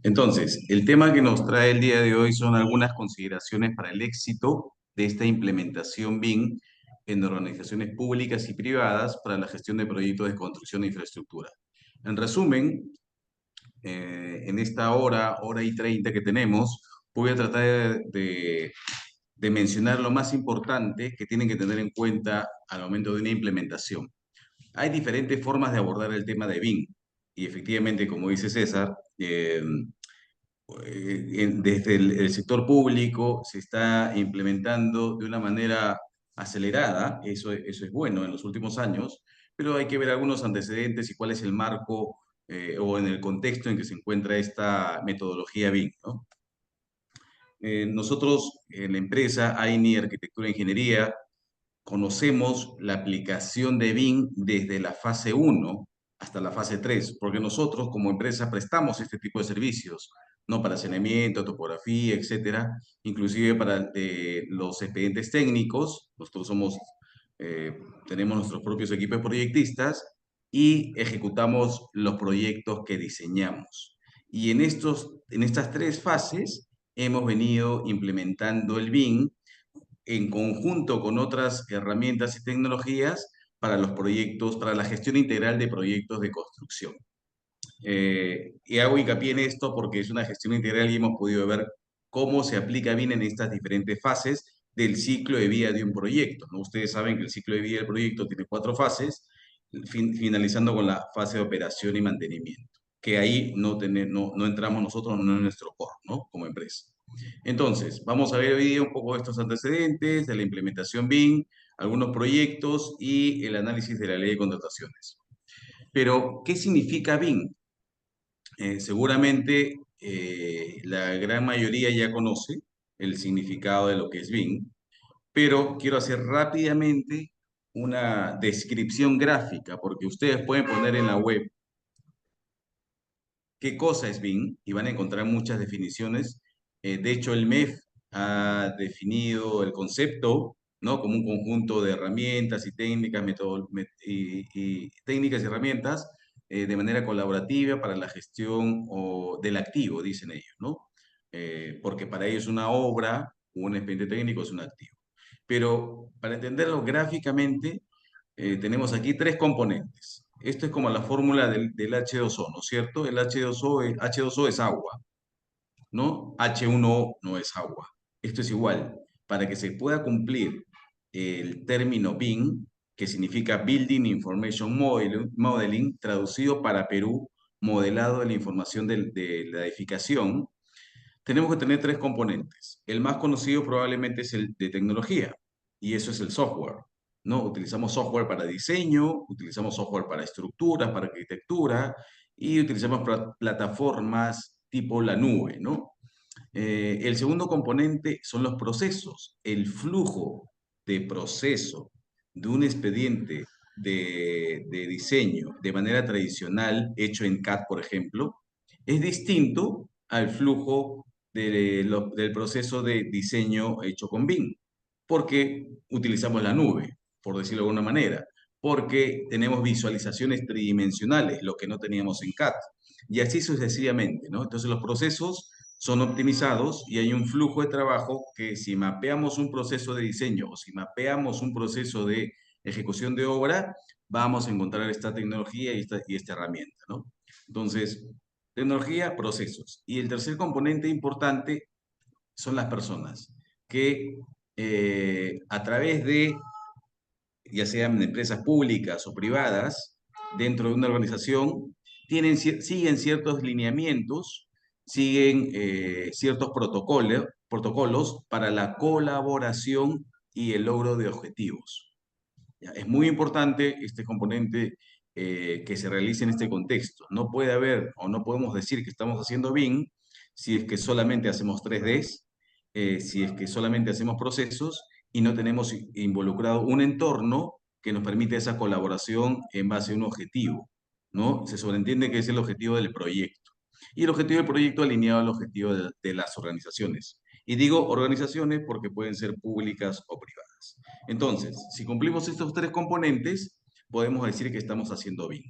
Entonces, el tema que nos trae el día de hoy son algunas consideraciones para el éxito de esta implementación BIM en organizaciones públicas y privadas para la gestión de proyectos de construcción de infraestructura. En resumen, en esta hora y 30 que tenemos, voy a tratar de mencionar lo más importante que tienen que tener en cuenta al momento de una implementación. Hay diferentes formas de abordar el tema de BIM y efectivamente, como dice César, desde el sector público se está implementando de una manera acelerada, eso es bueno en los últimos años, pero hay que ver algunos antecedentes y cuál es el marco o en el contexto en que se encuentra esta metodología BIM, ¿no? Nosotros en la empresa AINI Arquitectura e Ingeniería conocemos la aplicación de BIM desde la fase uno hasta la fase 3, porque nosotros como empresa prestamos este tipo de servicios, ¿no? Para saneamiento, topografía, etcétera, inclusive para los expedientes técnicos. Nosotros tenemos nuestros propios equipos proyectistas y ejecutamos los proyectos que diseñamos. Y en estas tres fases hemos venido implementando el BIM en conjunto con otras herramientas y tecnologías para los proyectos, para la gestión integral de proyectos de construcción. Y hago hincapié en esto porque es una gestión integral y hemos podido ver cómo se aplica bien en estas diferentes fases del ciclo de vida de un proyecto, ¿no? Ustedes saben que el ciclo de vida del proyecto tiene 4 fases, finalizando con la fase de operación y mantenimiento, que ahí no entramos nosotros, no es nuestro core, ¿no? Como empresa. Entonces, vamos a ver hoy día un poco de estos antecedentes, de la implementación BIM, algunos proyectos y el análisis de la ley de contrataciones. Pero, ¿qué significa BIM? Seguramente la gran mayoría ya conoce el significado de lo que es BIM, pero quiero hacer rápidamente una descripción gráfica, porque ustedes pueden poner en la web qué cosa es BIM y van a encontrar muchas definiciones. De hecho, el MEF ha definido el concepto, ¿no? Como un conjunto de herramientas y técnicas, y técnicas y herramientas de manera colaborativa para la gestión del activo, dicen ellos, ¿no? Porque para ellos una obra o un expediente técnico es un activo. Pero para entenderlo gráficamente, tenemos aquí tres componentes. Esto es como la fórmula del H2O, ¿no es cierto? El H2O es agua, ¿no? H1O no es agua. Esto es igual. Para que se pueda cumplir el término BIM, que significa Building Information Modeling, traducido para Perú, modelado de la información de la edificación, tenemos que tener tres componentes. El más conocido probablemente es el de tecnología, y eso es el software, ¿no? Utilizamos software para diseño, utilizamos software para estructuras, para arquitectura, y utilizamos plataformas tipo la nube, ¿no? El segundo componente son los procesos. El flujo de proceso de un expediente de diseño de manera tradicional, hecho en CAD, por ejemplo, es distinto al flujo del proceso de diseño hecho con BIM, porque utilizamos la nube, por decirlo de alguna manera, porque tenemos visualizaciones tridimensionales, lo que no teníamos en CAD, y así sucesivamente, ¿no? Entonces los procesos son optimizados y hay un flujo de trabajo que si mapeamos un proceso de diseño o si mapeamos un proceso de ejecución de obra, vamos a encontrar esta tecnología y esta herramienta, ¿no? Entonces, tecnología, procesos. Y el tercer componente importante son las personas, que a través de, ya sean empresas públicas o privadas, dentro de una organización, siguen ciertos lineamientos, siguen ciertos protocolos para la colaboración y el logro de objetivos. ¿Ya? Es muy importante este componente que se realice en este contexto. No puede haber o no podemos decir que estamos haciendo BIM si es que solamente hacemos 3Ds, si es que solamente hacemos procesos y no tenemos involucrado un entorno que nos permite esa colaboración en base a un objetivo, ¿no? Se sobreentiende que es el objetivo del proyecto. Y el objetivo del proyecto alineado al objetivo de las organizaciones. Y digo organizaciones porque pueden ser públicas o privadas. Entonces, si cumplimos estos tres componentes, podemos decir que estamos haciendo BIM.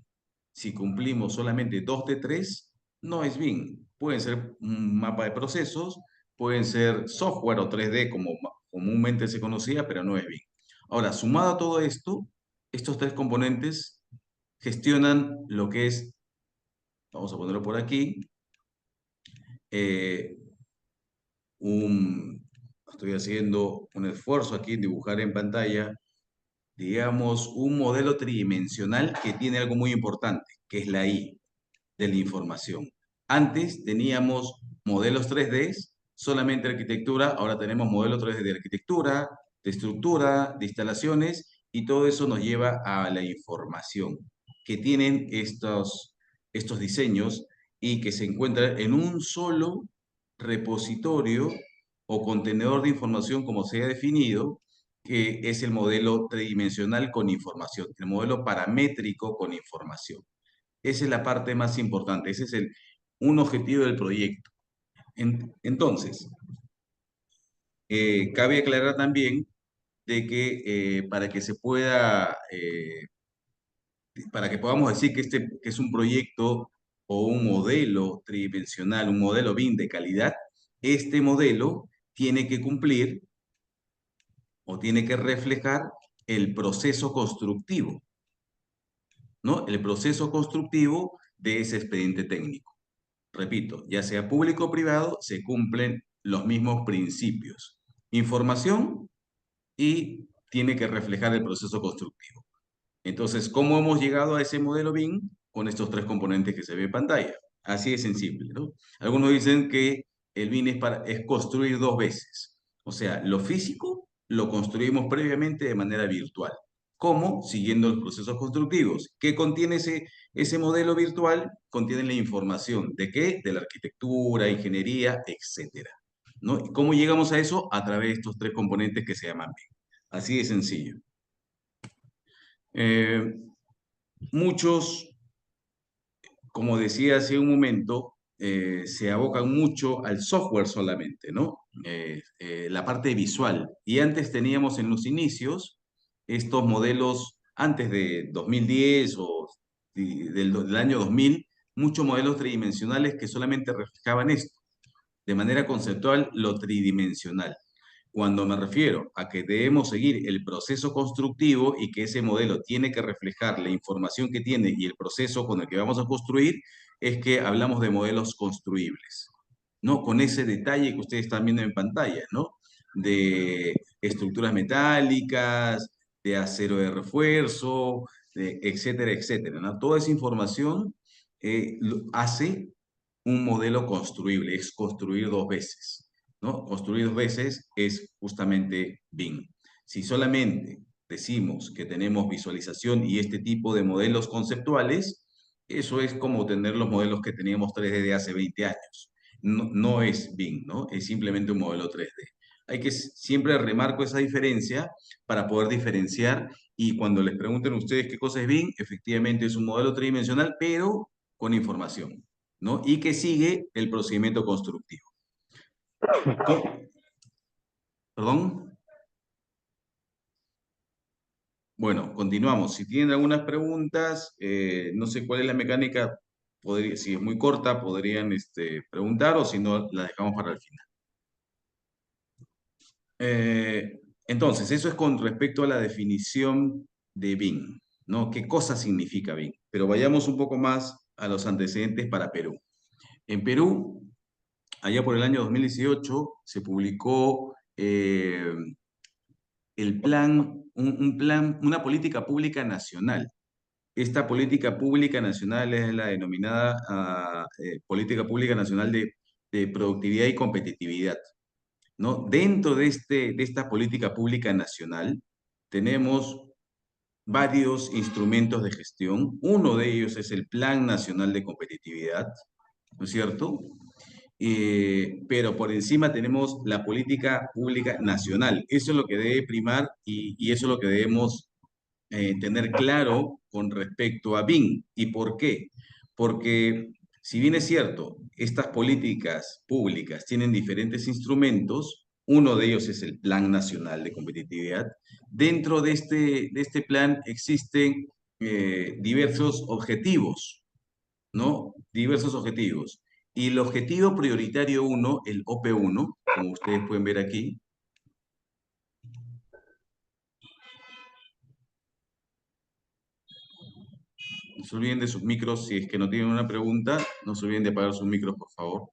Si cumplimos solamente 2 de 3, no es BIM. Pueden ser un mapa de procesos, pueden ser software o 3D como comúnmente se conocía, pero no es BIM. Ahora, sumado a todo esto, estos tres componentes gestionan lo que es, vamos a ponerlo por aquí, eh, estoy haciendo un esfuerzo aquí en dibujar en pantalla, digamos, un modelo tridimensional que tiene algo muy importante, que es la I de la información. Antes teníamos modelos 3D, solamente arquitectura, ahora tenemos modelos 3D de arquitectura, de estructura, de instalaciones, y todo eso nos lleva a la información que tienen estos diseños y que se encuentran en un solo repositorio o contenedor de información, como se ha definido, que es el modelo tridimensional con información, el modelo paramétrico con información. Esa es la parte más importante, ese es un objetivo del proyecto. Entonces, cabe aclarar también de que para que se pueda, para que podamos decir que que es un proyecto o un modelo tridimensional, un modelo BIM de calidad, este modelo tiene que cumplir o tiene que reflejar el proceso constructivo, ¿no? El proceso constructivo de ese expediente técnico. Repito, ya sea público o privado, se cumplen los mismos principios. Información y tiene que reflejar el proceso constructivo. Entonces, ¿cómo hemos llegado a ese modelo BIM? Con estos tres componentes que se ve en pantalla. Así de simple, ¿no? Algunos dicen que el BIM es construir dos veces. O sea, lo físico lo construimos previamente de manera virtual. ¿Cómo? Siguiendo los procesos constructivos. ¿Qué contiene ese modelo virtual? Contiene la información. ¿De qué? De la arquitectura, ingeniería, etcétera. ¿No? ¿Y cómo llegamos a eso? A través de estos tres componentes que se llaman BIM. Así de sencillo. Eh, Muchos, como decía hace un momento, se abocan mucho al software solamente, ¿no? La parte visual. Y antes teníamos en los inicios estos modelos, antes de 2010 o del año 2000, muchos modelos tridimensionales que solamente reflejaban esto, de manera conceptual, lo tridimensional. Cuando me refiero a que debemos seguir el proceso constructivo y que ese modelo tiene que reflejar la información que tiene y el proceso con el que vamos a construir, es que hablamos de modelos construibles, ¿no? Con ese detalle que ustedes están viendo en pantalla, ¿no? De estructuras metálicas, de acero de refuerzo, etcétera, etcétera, ¿no? Toda esa información hace un modelo construible, es construir dos veces, ¿no? Construir dos veces es justamente BIM. Si solamente decimos que tenemos visualización y este tipo de modelos conceptuales, eso es como tener los modelos que teníamos 3D de hace 20 años. No, no es BIM, ¿no? Es simplemente un modelo 3D. Hay que siempre remarco esa diferencia para poder diferenciar y cuando les pregunten a ustedes qué cosa es BIM, efectivamente es un modelo tridimensional, pero con información, ¿no? Y que sigue el procedimiento constructivo. ¿Perdón? Bueno, continuamos. Si tienen algunas preguntas, no sé cuál es la mecánica, si es muy corta, podrían preguntar o si no, la dejamos para el final. Entonces, eso es con respecto a la definición de BIM, ¿no? ¿Qué cosa significa BIM? Pero vayamos un poco más a los antecedentes para Perú. En Perú, allá por el año 2018, se publicó el plan, un plan, una política pública nacional. Esta política pública nacional es la denominada Política Pública Nacional de Productividad y Competitividad, ¿no? Dentro de esta política pública nacional tenemos varios instrumentos de gestión. Uno de ellos es el Plan Nacional de Competitividad, ¿no es cierto? Pero por encima tenemos la política pública nacional. Eso es lo que debe primar y eso es lo que debemos tener claro con respecto a BIM. ¿Y por qué? Porque si bien es cierto, estas políticas públicas tienen diferentes instrumentos, uno de ellos es el Plan Nacional de Competitividad. Dentro de este plan existen diversos objetivos, ¿no? Diversos objetivos. Y el objetivo prioritario uno, el OP1, como ustedes pueden ver aquí, no se olviden de sus micros, si es que no tienen una pregunta, no se olviden de apagar sus micros, por favor.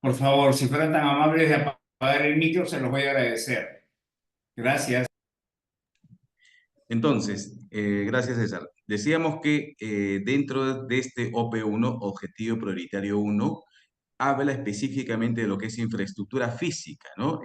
Por favor, si fueran tan amables de apagar el micro, se los voy a agradecer. Gracias. Entonces, gracias César. Decíamos que dentro de este OP1, Objetivo Prioritario uno, habla específicamente de lo que es infraestructura física, ¿no?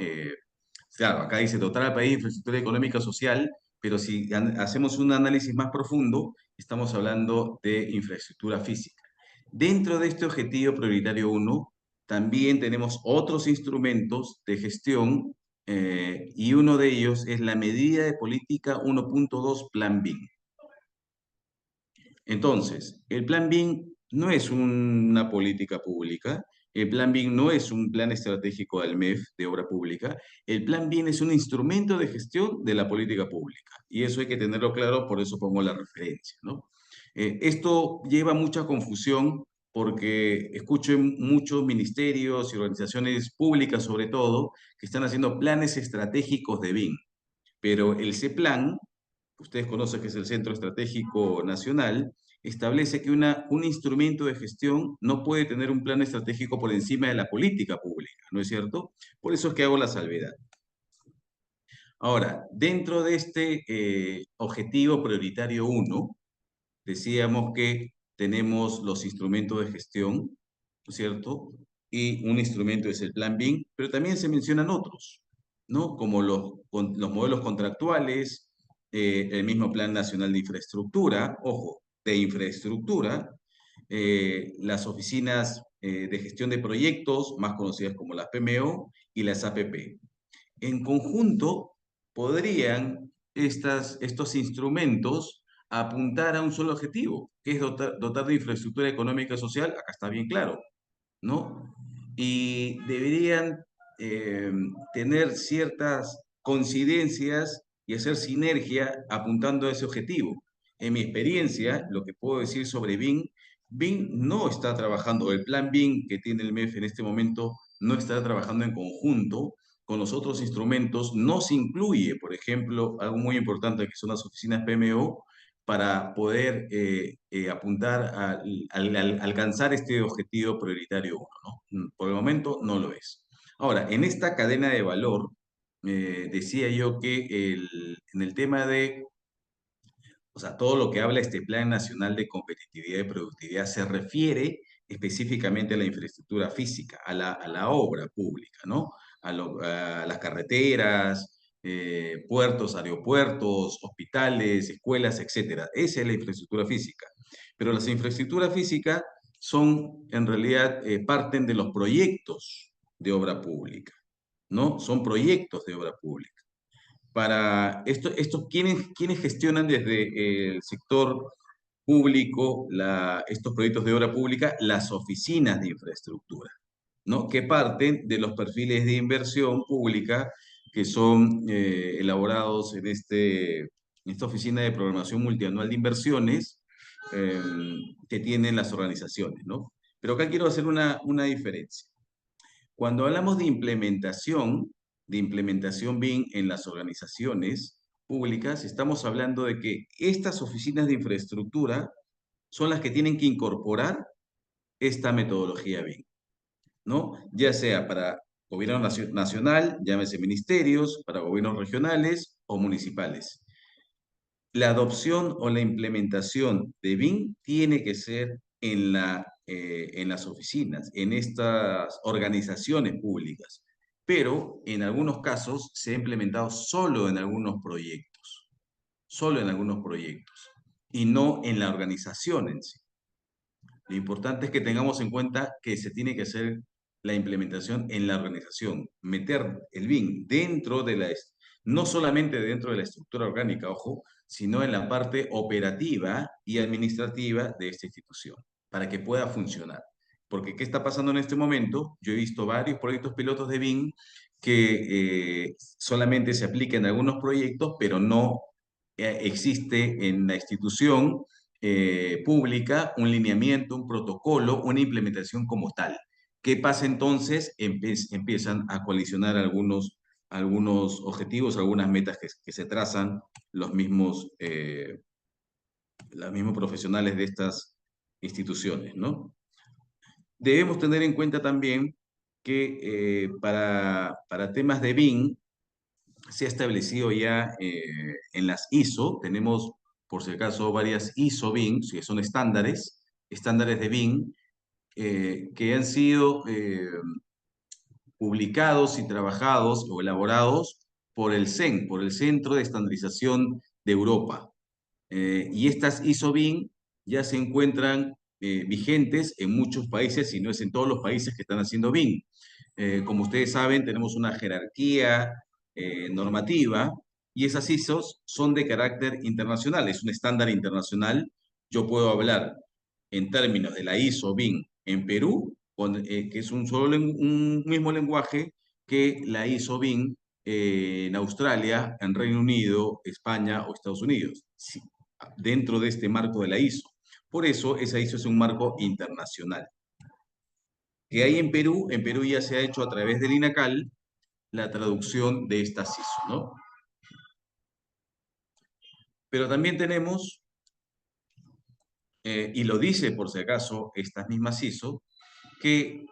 Claro, acá dice dotar al país de infraestructura económica social, pero si hacemos un análisis más profundo, estamos hablando de infraestructura física. Dentro de este objetivo prioritario uno, también tenemos otros instrumentos de gestión y uno de ellos es la medida de política 1.2 Plan BIM. Entonces, el Plan BIM no es una política pública, el Plan BIM no es un plan estratégico del MEF de obra pública, el Plan BIM es un instrumento de gestión de la política pública. Y eso hay que tenerlo claro, por eso pongo la referencia, ¿no? Esto lleva mucha confusión porque escucho en muchos ministerios y organizaciones públicas, sobre todo, que están haciendo planes estratégicos de BIM, pero el CEPLAN, ustedes conocen que es el Centro Estratégico Nacional, establece que un instrumento de gestión no puede tener un plan estratégico por encima de la política pública, ¿no es cierto? Por eso es que hago la salvedad. Ahora, dentro de este objetivo prioritario uno, decíamos que tenemos los instrumentos de gestión, ¿no es cierto? Y un instrumento es el Plan BIM, pero también se mencionan otros, ¿no? Como los modelos contractuales, el mismo Plan Nacional de Infraestructura, ojo, de infraestructura, las oficinas de gestión de proyectos, más conocidas como las PMO, y las APP. En conjunto, podrían estos instrumentos apuntar a un solo objetivo, que es dotar de infraestructura económica y social, acá está bien claro, ¿no? Y deberían eh, tener ciertas coincidencias y hacer sinergia apuntando a ese objetivo. En mi experiencia, lo que puedo decir sobre BIM, BIM no está trabajando, el plan BIM que tiene el MEF en este momento no está trabajando en conjunto con los otros instrumentos, no se incluye, por ejemplo, algo muy importante que son las oficinas PMO, para poder apuntar alcanzar este objetivo prioritario uno, ¿no? Por el momento no lo es. Ahora, en esta cadena de valor, decía yo que en el tema de, o sea, todo lo que habla este Plan Nacional de Competitividad y Productividad se refiere específicamente a la infraestructura física, a la obra pública, ¿no? A las carreteras, puertos, aeropuertos, hospitales, escuelas, etcétera. Esa es la infraestructura física. Pero las infraestructuras físicas son, en realidad, parten de los proyectos de obra pública, ¿no? Son proyectos de obra pública. Para esto ¿quiénes gestionan desde el sector público estos proyectos de obra pública? Las oficinas de infraestructura, ¿no? Que parten de los perfiles de inversión pública que son elaborados en esta oficina de programación multianual de inversiones eh, que tienen las organizaciones, ¿no? Pero acá quiero hacer una diferencia. Cuando hablamos de implementación BIM en las organizaciones públicas, estamos hablando de que estas oficinas de infraestructura son las que tienen que incorporar esta metodología BIM, ¿no? Ya sea para gobierno nacional, llámese ministerios, para gobiernos regionales o municipales. La adopción o la implementación de BIM tiene que ser en las oficinas, en estas organizaciones públicas, pero en algunos casos se ha implementado solo en algunos proyectos, y no en la organización en sí. Lo importante es que tengamos en cuenta que se tiene que hacer la implementación en la organización, meter el BIM no solamente dentro de la estructura orgánica, ojo, sino en la parte operativa y administrativa de esta institución, para que pueda funcionar. Porque, ¿qué está pasando en este momento? Yo he visto varios proyectos pilotos de BIM que solamente se aplican en algunos proyectos, pero no existe en la institución pública un lineamiento, un protocolo, una implementación como tal. ¿Qué pasa entonces? Empiezan a colisionar algunos objetivos, algunas metas que se trazan los mismos profesionales de estas instituciones, ¿no? Debemos tener en cuenta también que para temas de BIM se ha establecido ya en las ISO, tenemos por si acaso varias ISO BIM, que son estándares de BIM, que han sido publicados y trabajados o elaborados por el CEN, por el Centro de Estandarización de Europa. Y estas ISO BIM ya se encuentran vigentes en muchos países, si no es en todos los países que están haciendo BIM. Como ustedes saben, tenemos una jerarquía normativa y esas ISOs son de carácter internacional, es un estándar internacional. Yo puedo hablar en términos de la ISO BIM en Perú, que es un mismo lenguaje que la ISO BIM en Australia, en Reino Unido, España o Estados Unidos, sí, dentro de este marco de la ISO. Por eso, esa ISO es un marco internacional. Que hay en Perú ya se ha hecho a través del INACAL la traducción de estas ISO, ¿no? Pero también tenemos, y lo dice por si acaso estas mismas ISO, que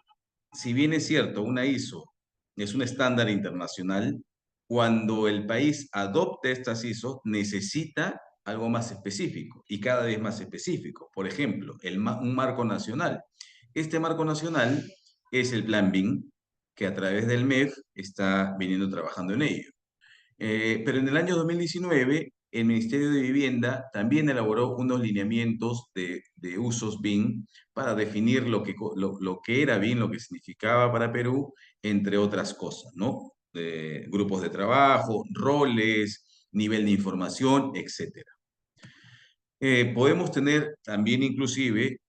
si bien es cierto, una ISO es un estándar internacional, cuando el país adopte estas ISO necesita algo más específico y cada vez más específico. Por ejemplo, un marco nacional. Este marco nacional es el Plan BIM, que a través del MEF está viniendo trabajando en ello. Pero en el año 2019, el Ministerio de Vivienda también elaboró unos lineamientos de usos BIM para definir lo que era BIM, lo que significaba para Perú, entre otras cosas, ¿no? Grupos de trabajo, roles, nivel de información, etcétera. Podemos tener también inclusive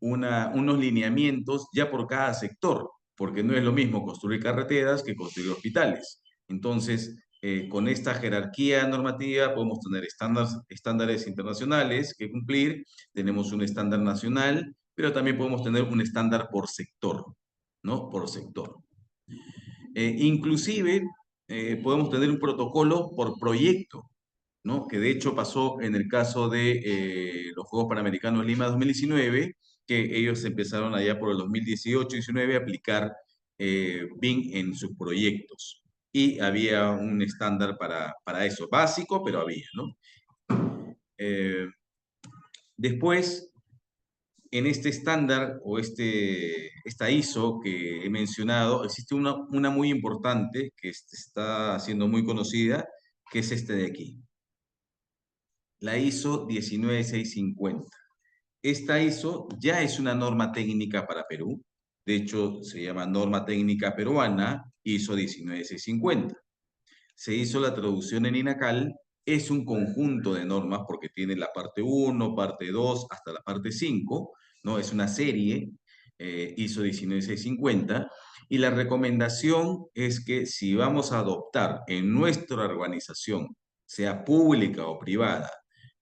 unos lineamientos ya por cada sector, porque no es lo mismo construir carreteras que construir hospitales. Entonces, con esta jerarquía normativa podemos tener estándares internacionales que cumplir, tenemos un estándar nacional, pero también podemos tener un estándar por sector, ¿no? Por sector. Inclusive, podemos tener un protocolo por proyecto, ¿no? Que de hecho pasó en el caso de los Juegos Panamericanos Lima 2019, que ellos empezaron allá por el 2018-19 a aplicar BIM en sus proyectos. Y había un estándar para eso, básico, pero había, ¿no? Después, en este estándar o esta ISO que he mencionado, existe una muy importante que está siendo muy conocida, que es este de aquí, la ISO 19650. Esta ISO ya es una norma técnica para Perú. De hecho, se llama Norma Técnica Peruana, ISO 19650. Se hizo la traducción en INACAL. Es un conjunto de normas porque tiene la parte 1, parte 2, hasta la parte 5, ¿no? Es una serie, ISO 19650. Y la recomendación es que si vamos a adoptar en nuestra organización, sea pública o privada,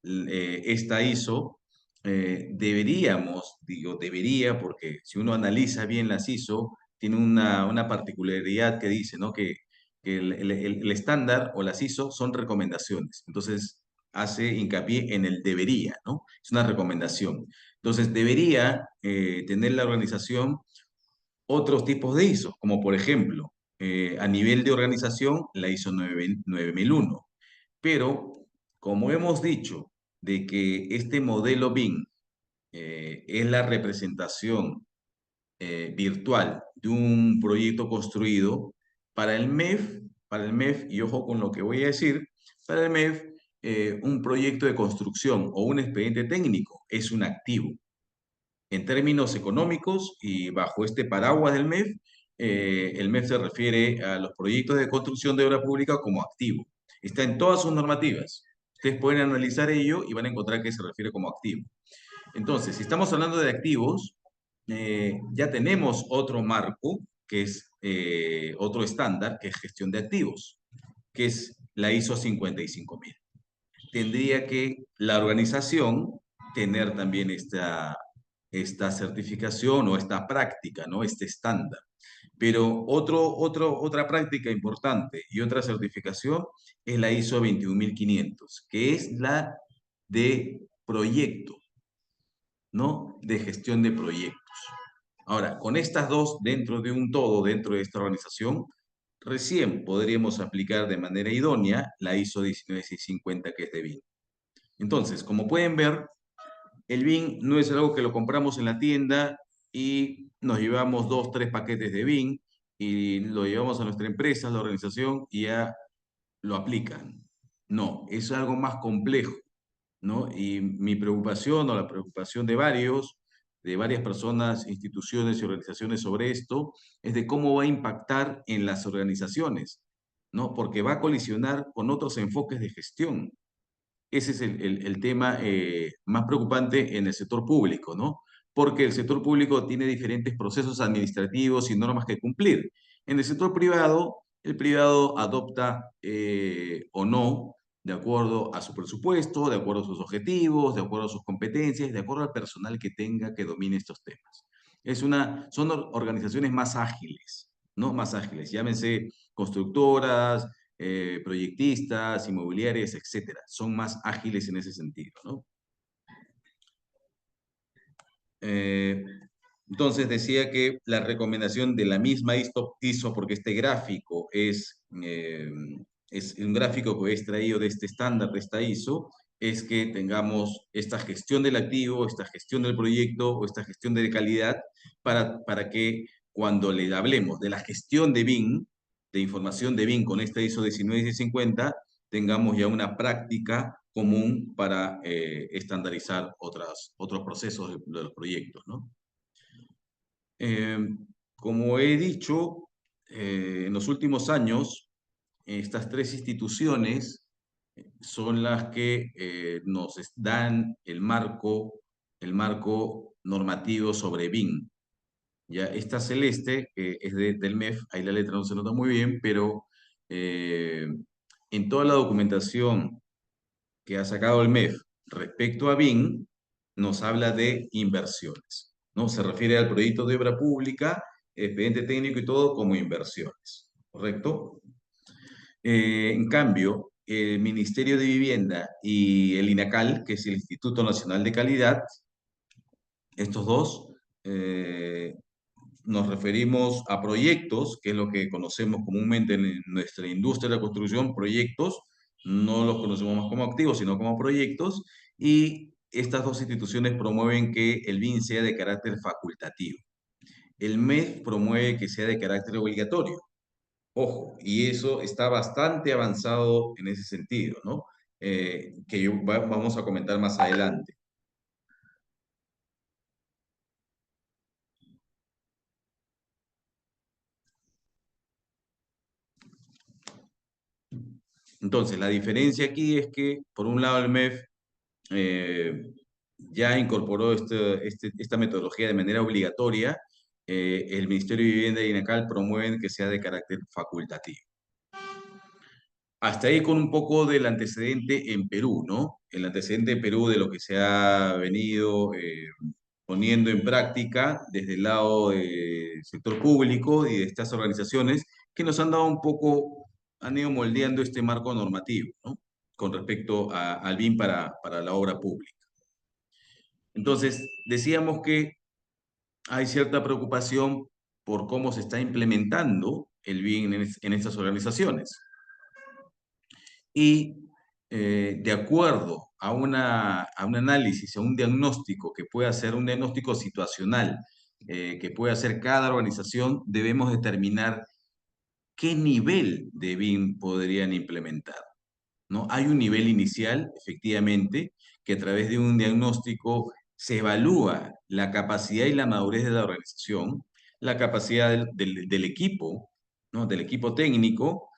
esta ISO, deberíamos, digo debería, porque si uno analiza bien las ISO, tiene una particularidad que dice, ¿no? Que el estándar o las ISO son recomendaciones. Entonces, hace hincapié en el debería, ¿no? Es una recomendación. Entonces, debería tener la organización otros tipos de ISO, como por ejemplo, a nivel de organización, la ISO 9001. Pero, como hemos dicho, de que este modelo BIM es la representación virtual de un proyecto construido para el MEF, y ojo con lo que voy a decir, para el MEF, un proyecto de construcción o un expediente técnico es un activo. En términos económicos y bajo este paraguas del MEF, el MEF se refiere a los proyectos de construcción de obra pública como activo. Está en todas sus normativas. Ustedes pueden analizar ello y van a encontrar que se refiere como activo. Entonces, si estamos hablando de activos, ya tenemos otro marco, que es otro estándar, que es gestión de activos, que es la ISO 55000. tendría que la organización tener también esta certificación o esta práctica, ¿no? Este estándar. Pero otra práctica importante y otra certificación es la ISO 21500, que es la de proyecto, ¿no? De gestión de proyectos. Ahora, con estas dos dentro de un todo, dentro de esta organización, recién podríamos aplicar de manera idónea la ISO 19650, que es de BIM. Entonces, como pueden ver, el BIM no es algo que lo compramos en la tienda y nos llevamos 2, 3 paquetes de BIM y lo llevamos a nuestra empresa, a la organización, y ya lo aplican. No, es algo más complejo, ¿no? Y mi preocupación o la preocupación de varias personas, instituciones y organizaciones sobre esto, es de cómo va a impactar en las organizaciones, ¿no? Porque va a colisionar con otros enfoques de gestión. Ese es el tema más preocupante en el sector público, ¿no? Porque el sector público tiene diferentes procesos administrativos y normas que cumplir. En el sector privado, el privado adopta o no, de acuerdo a su presupuesto, de acuerdo a sus objetivos, de acuerdo a sus competencias, de acuerdo al personal que tenga que domine estos temas. Son organizaciones más ágiles, ¿no? Más ágiles, llámense constructoras, proyectistas, inmobiliarias, etcétera. Son más ágiles en ese sentido, ¿no? Eh, entonces decía que la recomendación de la misma ISO, porque este gráfico es un gráfico que he extraído de este estándar, de esta ISO, es que tengamos esta gestión del activo, esta gestión del proyecto o esta gestión de calidad para que cuando le hablemos de la gestión de BIM, de información de BIM con esta ISO 19650, tengamos ya una práctica común para estandarizar otros procesos de los proyectos, ¿no? Eh, Como he dicho, en los últimos años, estas tres instituciones son las que nos dan el marco normativo sobre BIM. Ya esta celeste, que es del MEF, ahí la letra no se nota muy bien, pero eh, en toda la documentación que ha sacado el MEF respecto a BIM, nos habla de inversiones, ¿no? Se refiere al proyecto de obra pública, expediente técnico y todo como inversiones, ¿correcto? En cambio, el Ministerio de Vivienda y el INACAL, que es el Instituto Nacional de Calidad, estos dos, eh, nos referimos a proyectos, que es lo que conocemos comúnmente en nuestra industria de la construcción, proyectos, no los conocemos más como activos, sino como proyectos, y estas dos instituciones promueven que el BIM sea de carácter facultativo. El MEF promueve que sea de carácter obligatorio. Ojo, y eso está bastante avanzado en ese sentido, ¿no? Vamos a comentar más adelante. Entonces, la diferencia aquí es que, por un lado, el MEF eh, ya incorporó esta metodología de manera obligatoria. El Ministerio de Vivienda y INACAL promueven que sea de carácter facultativo. Hasta ahí con un poco del antecedente en Perú, ¿no? El antecedente en Perú de lo que se ha venido poniendo en práctica desde el lado del sector público y de estas organizaciones que nos han dado un poco, han ido moldeando este marco normativo, ¿no? Con respecto al BIM para la obra pública. Entonces, decíamos que hay cierta preocupación por cómo se está implementando el BIM en estas organizaciones. Y de acuerdo a un análisis, a un diagnóstico que pueda ser un diagnóstico situacional, que puede hacer cada organización, debemos determinar qué nivel de BIM podrían implementar, ¿no? Hay un nivel inicial, efectivamente, que a través de un diagnóstico se evalúa la capacidad y la madurez de la organización, la capacidad del equipo, ¿no? Del equipo técnico,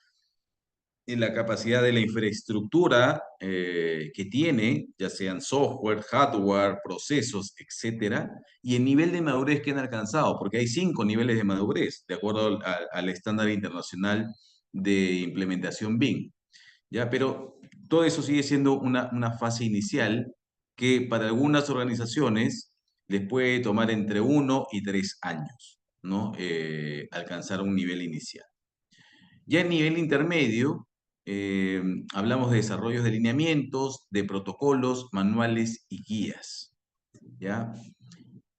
y la capacidad de la infraestructura que tiene, ya sean software, hardware, procesos, etcétera, y el nivel de madurez que han alcanzado, porque hay 5 niveles de madurez, de acuerdo al estándar internacional de implementación BIM. ¿Ya? Pero todo eso sigue siendo una fase inicial que para algunas organizaciones les puede tomar entre 1 y 3 años, ¿no? Alcanzar un nivel inicial. Ya en nivel intermedio, eh, hablamos de desarrollos de lineamientos, de protocolos, manuales y guías, ¿ya?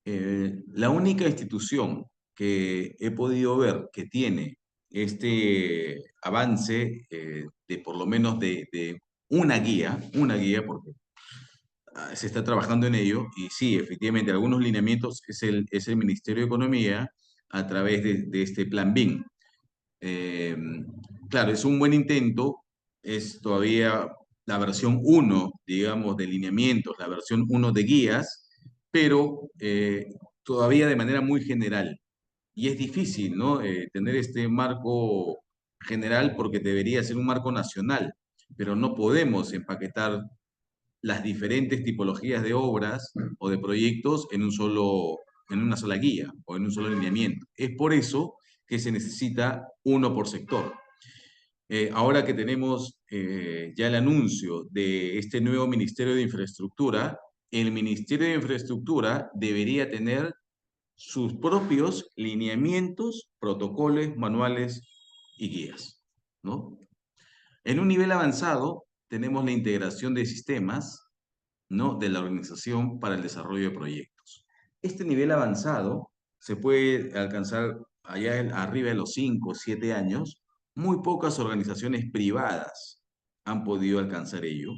La única institución que he podido ver que tiene este avance de por lo menos de una guía, porque se está trabajando en ello, y sí, efectivamente, algunos lineamientos es el Ministerio de Economía a través de este plan BIM. Eh, claro, es un buen intento, es todavía la versión uno, digamos, de lineamientos, la versión uno de guías, pero todavía de manera muy general. Y es difícil, ¿no? Tener este marco general porque debería ser un marco nacional, pero no podemos empaquetar las diferentes tipologías de obras o de proyectos en una sola guía o en un solo lineamiento. Es por eso que se necesita uno por sector. Ahora que tenemos ya el anuncio de este nuevo Ministerio de Infraestructura, el Ministerio de Infraestructura debería tener sus propios lineamientos, protocolos, manuales y guías, ¿no? En un nivel avanzado tenemos la integración de sistemas, ¿no? De la Organización para el Desarrollo de Proyectos. Este nivel avanzado se puede alcanzar arriba de los 5 o 7 años. Muy pocas organizaciones privadas han podido alcanzar ello,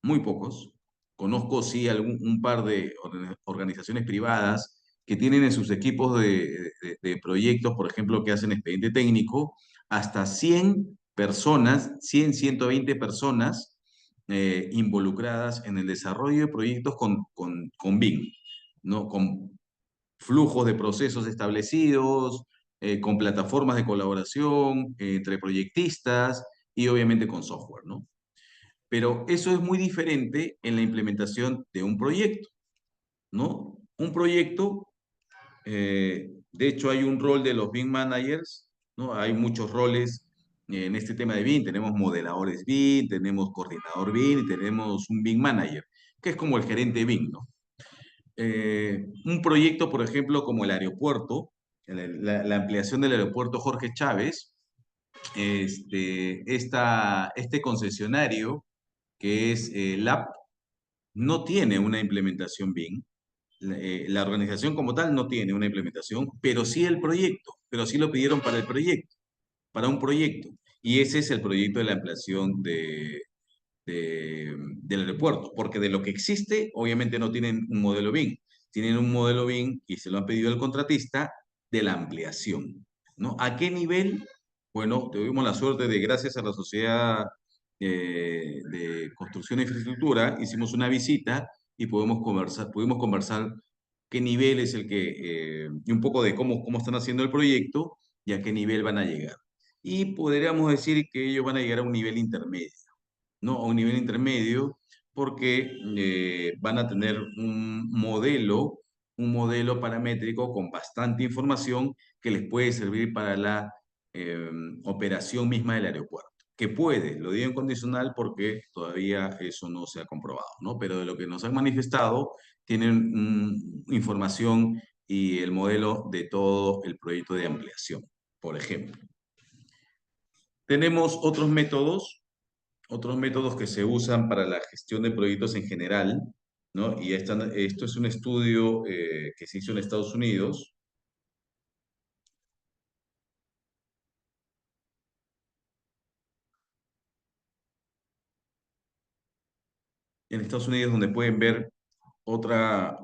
muy pocos. Conozco sí un par de organizaciones privadas que tienen en sus equipos de proyectos, por ejemplo, que hacen expediente técnico, hasta 100 personas, 100, 120 personas involucradas en el desarrollo de proyectos con BIM, ¿no? Con flujos de procesos establecidos, con plataformas de colaboración entre proyectistas y obviamente con software, ¿no? Pero eso es muy diferente en la implementación de un proyecto, ¿no? Un proyecto, de hecho hay un rol de los BIM managers, ¿no? Hay muchos roles en este tema de BIM. Tenemos modeladores BIM, tenemos coordinador BIM y tenemos un BIM manager, que es como el gerente BIM, ¿no? Un proyecto, por ejemplo, como el aeropuerto, la ampliación del aeropuerto Jorge Chávez, este concesionario que es LAP, no tiene una implementación BIM. La organización como tal no tiene una implementación, pero sí el proyecto, pero sí lo pidieron para el proyecto, para un proyecto. Y ese es el proyecto de la ampliación del aeropuerto, porque de lo que existe, obviamente no tienen un modelo BIM, tienen un modelo BIM y se lo han pedido al contratista de la ampliación, ¿no? ¿A qué nivel? Bueno, tuvimos la suerte de, gracias a la Sociedad de Construcción e Infraestructura, hicimos una visita y pudimos conversar qué nivel es el que, y un poco de cómo están haciendo el proyecto y a qué nivel van a llegar. Y podríamos decir que ellos van a llegar a un nivel intermedio, ¿no? A un nivel intermedio, porque van a tener un modelo paramétrico con bastante información que les puede servir para la eh, operación misma del aeropuerto. Que puede, lo digo en condicional porque todavía eso no se ha comprobado, ¿no? Pero de lo que nos han manifestado, tienen información y el modelo de todo el proyecto de ampliación, por ejemplo. Tenemos otros métodos que se usan para la gestión de proyectos en general, ¿no? Y esto es un estudio que se hizo en Estados Unidos. En Estados Unidos, donde pueden ver otra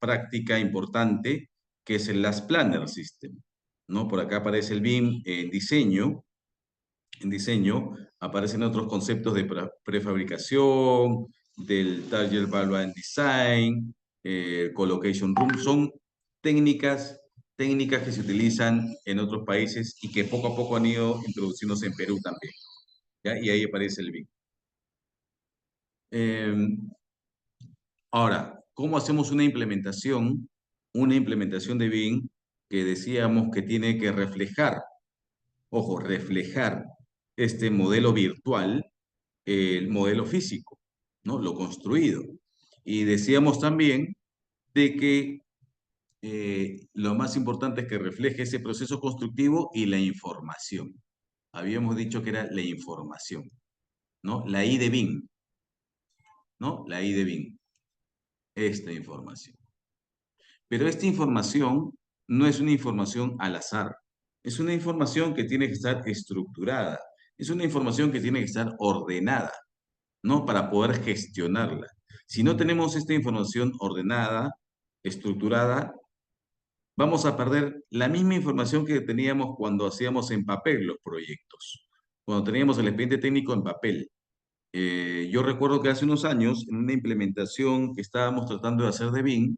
práctica importante, que es el Last Planner System, ¿no? Por acá aparece el BIM en diseño aparecen otros conceptos de prefabricación, del Target Value and Design, Collocation Room. Son técnicas, técnicas que se utilizan en otros países y que poco a poco han ido introduciéndose en Perú también, ¿ya? Y ahí aparece el BIM. Ahora, ¿cómo hacemos una implementación? Una implementación de BIM que decíamos que tiene que reflejar, ojo, reflejar este modelo virtual el modelo físico, ¿no? Lo construido. Y decíamos también de que lo más importante es que refleje ese proceso constructivo y la información. Habíamos dicho que era la información, ¿no? La I de BIM, ¿no? La I de BIM, esta información. Pero esta información no es una información al azar. Es una información que tiene que estar estructurada. Es una información que tiene que estar ordenada, ¿no? Para poder gestionarla. Si no tenemos esta información ordenada, estructurada, vamos a perder la misma información que teníamos cuando hacíamos en papel los proyectos, cuando teníamos el expediente técnico en papel. Yo recuerdo que hace unos años, en una implementación que estábamos tratando de hacer de BIM,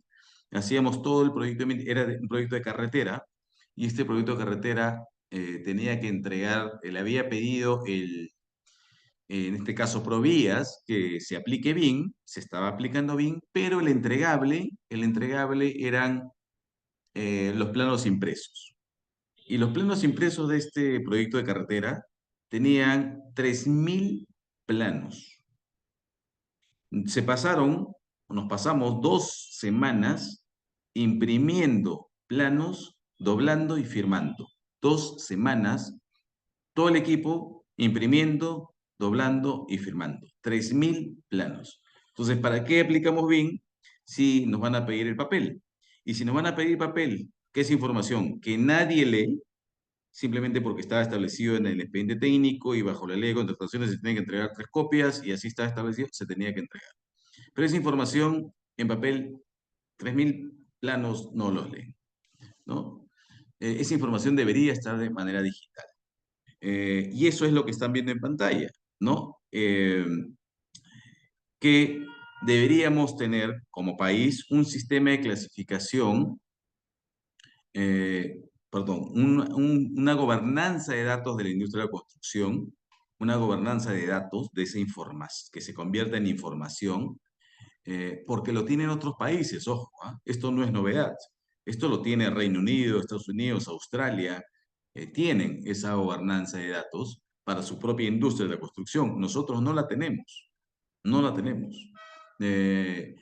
hacíamos todo el proyecto, era un proyecto de carretera, y este proyecto de carretera tenía que entregar, le había pedido en este caso Provías, que se aplique BIM, se estaba aplicando BIM, pero el entregable eran los planos impresos. Y los planos impresos de este proyecto de carretera tenían 3.000 planos. Nos pasamos 2 semanas imprimiendo planos, doblando y firmando. 2 semanas, todo el equipo imprimiendo, doblando y firmando. 3.000 planos. Entonces, ¿para qué aplicamos BIM si nos van a pedir el papel? Y si nos van a pedir papel, ¿qué es información? Que nadie lee, simplemente porque estaba establecido en el expediente técnico y bajo la ley de contrataciones se tienen que entregar 3 copias y así estaba establecido, se tenía que entregar. Pero esa información en papel, 3.000 planos no los leen, ¿no? Esa información debería estar de manera digital. Y eso es lo que están viendo en pantalla, ¿no? Que deberíamos tener como país un sistema de clasificación, perdón, una gobernanza de datos de la industria de la construcción, una gobernanza de datos de esa información, que se convierta en información, porque lo tienen otros países, ojo, ¿ah? Esto no es novedad. Esto lo tiene Reino Unido, Estados Unidos, Australia, tienen esa gobernanza de datos para su propia industria de la construcción. Nosotros no la tenemos, no la tenemos. Eh,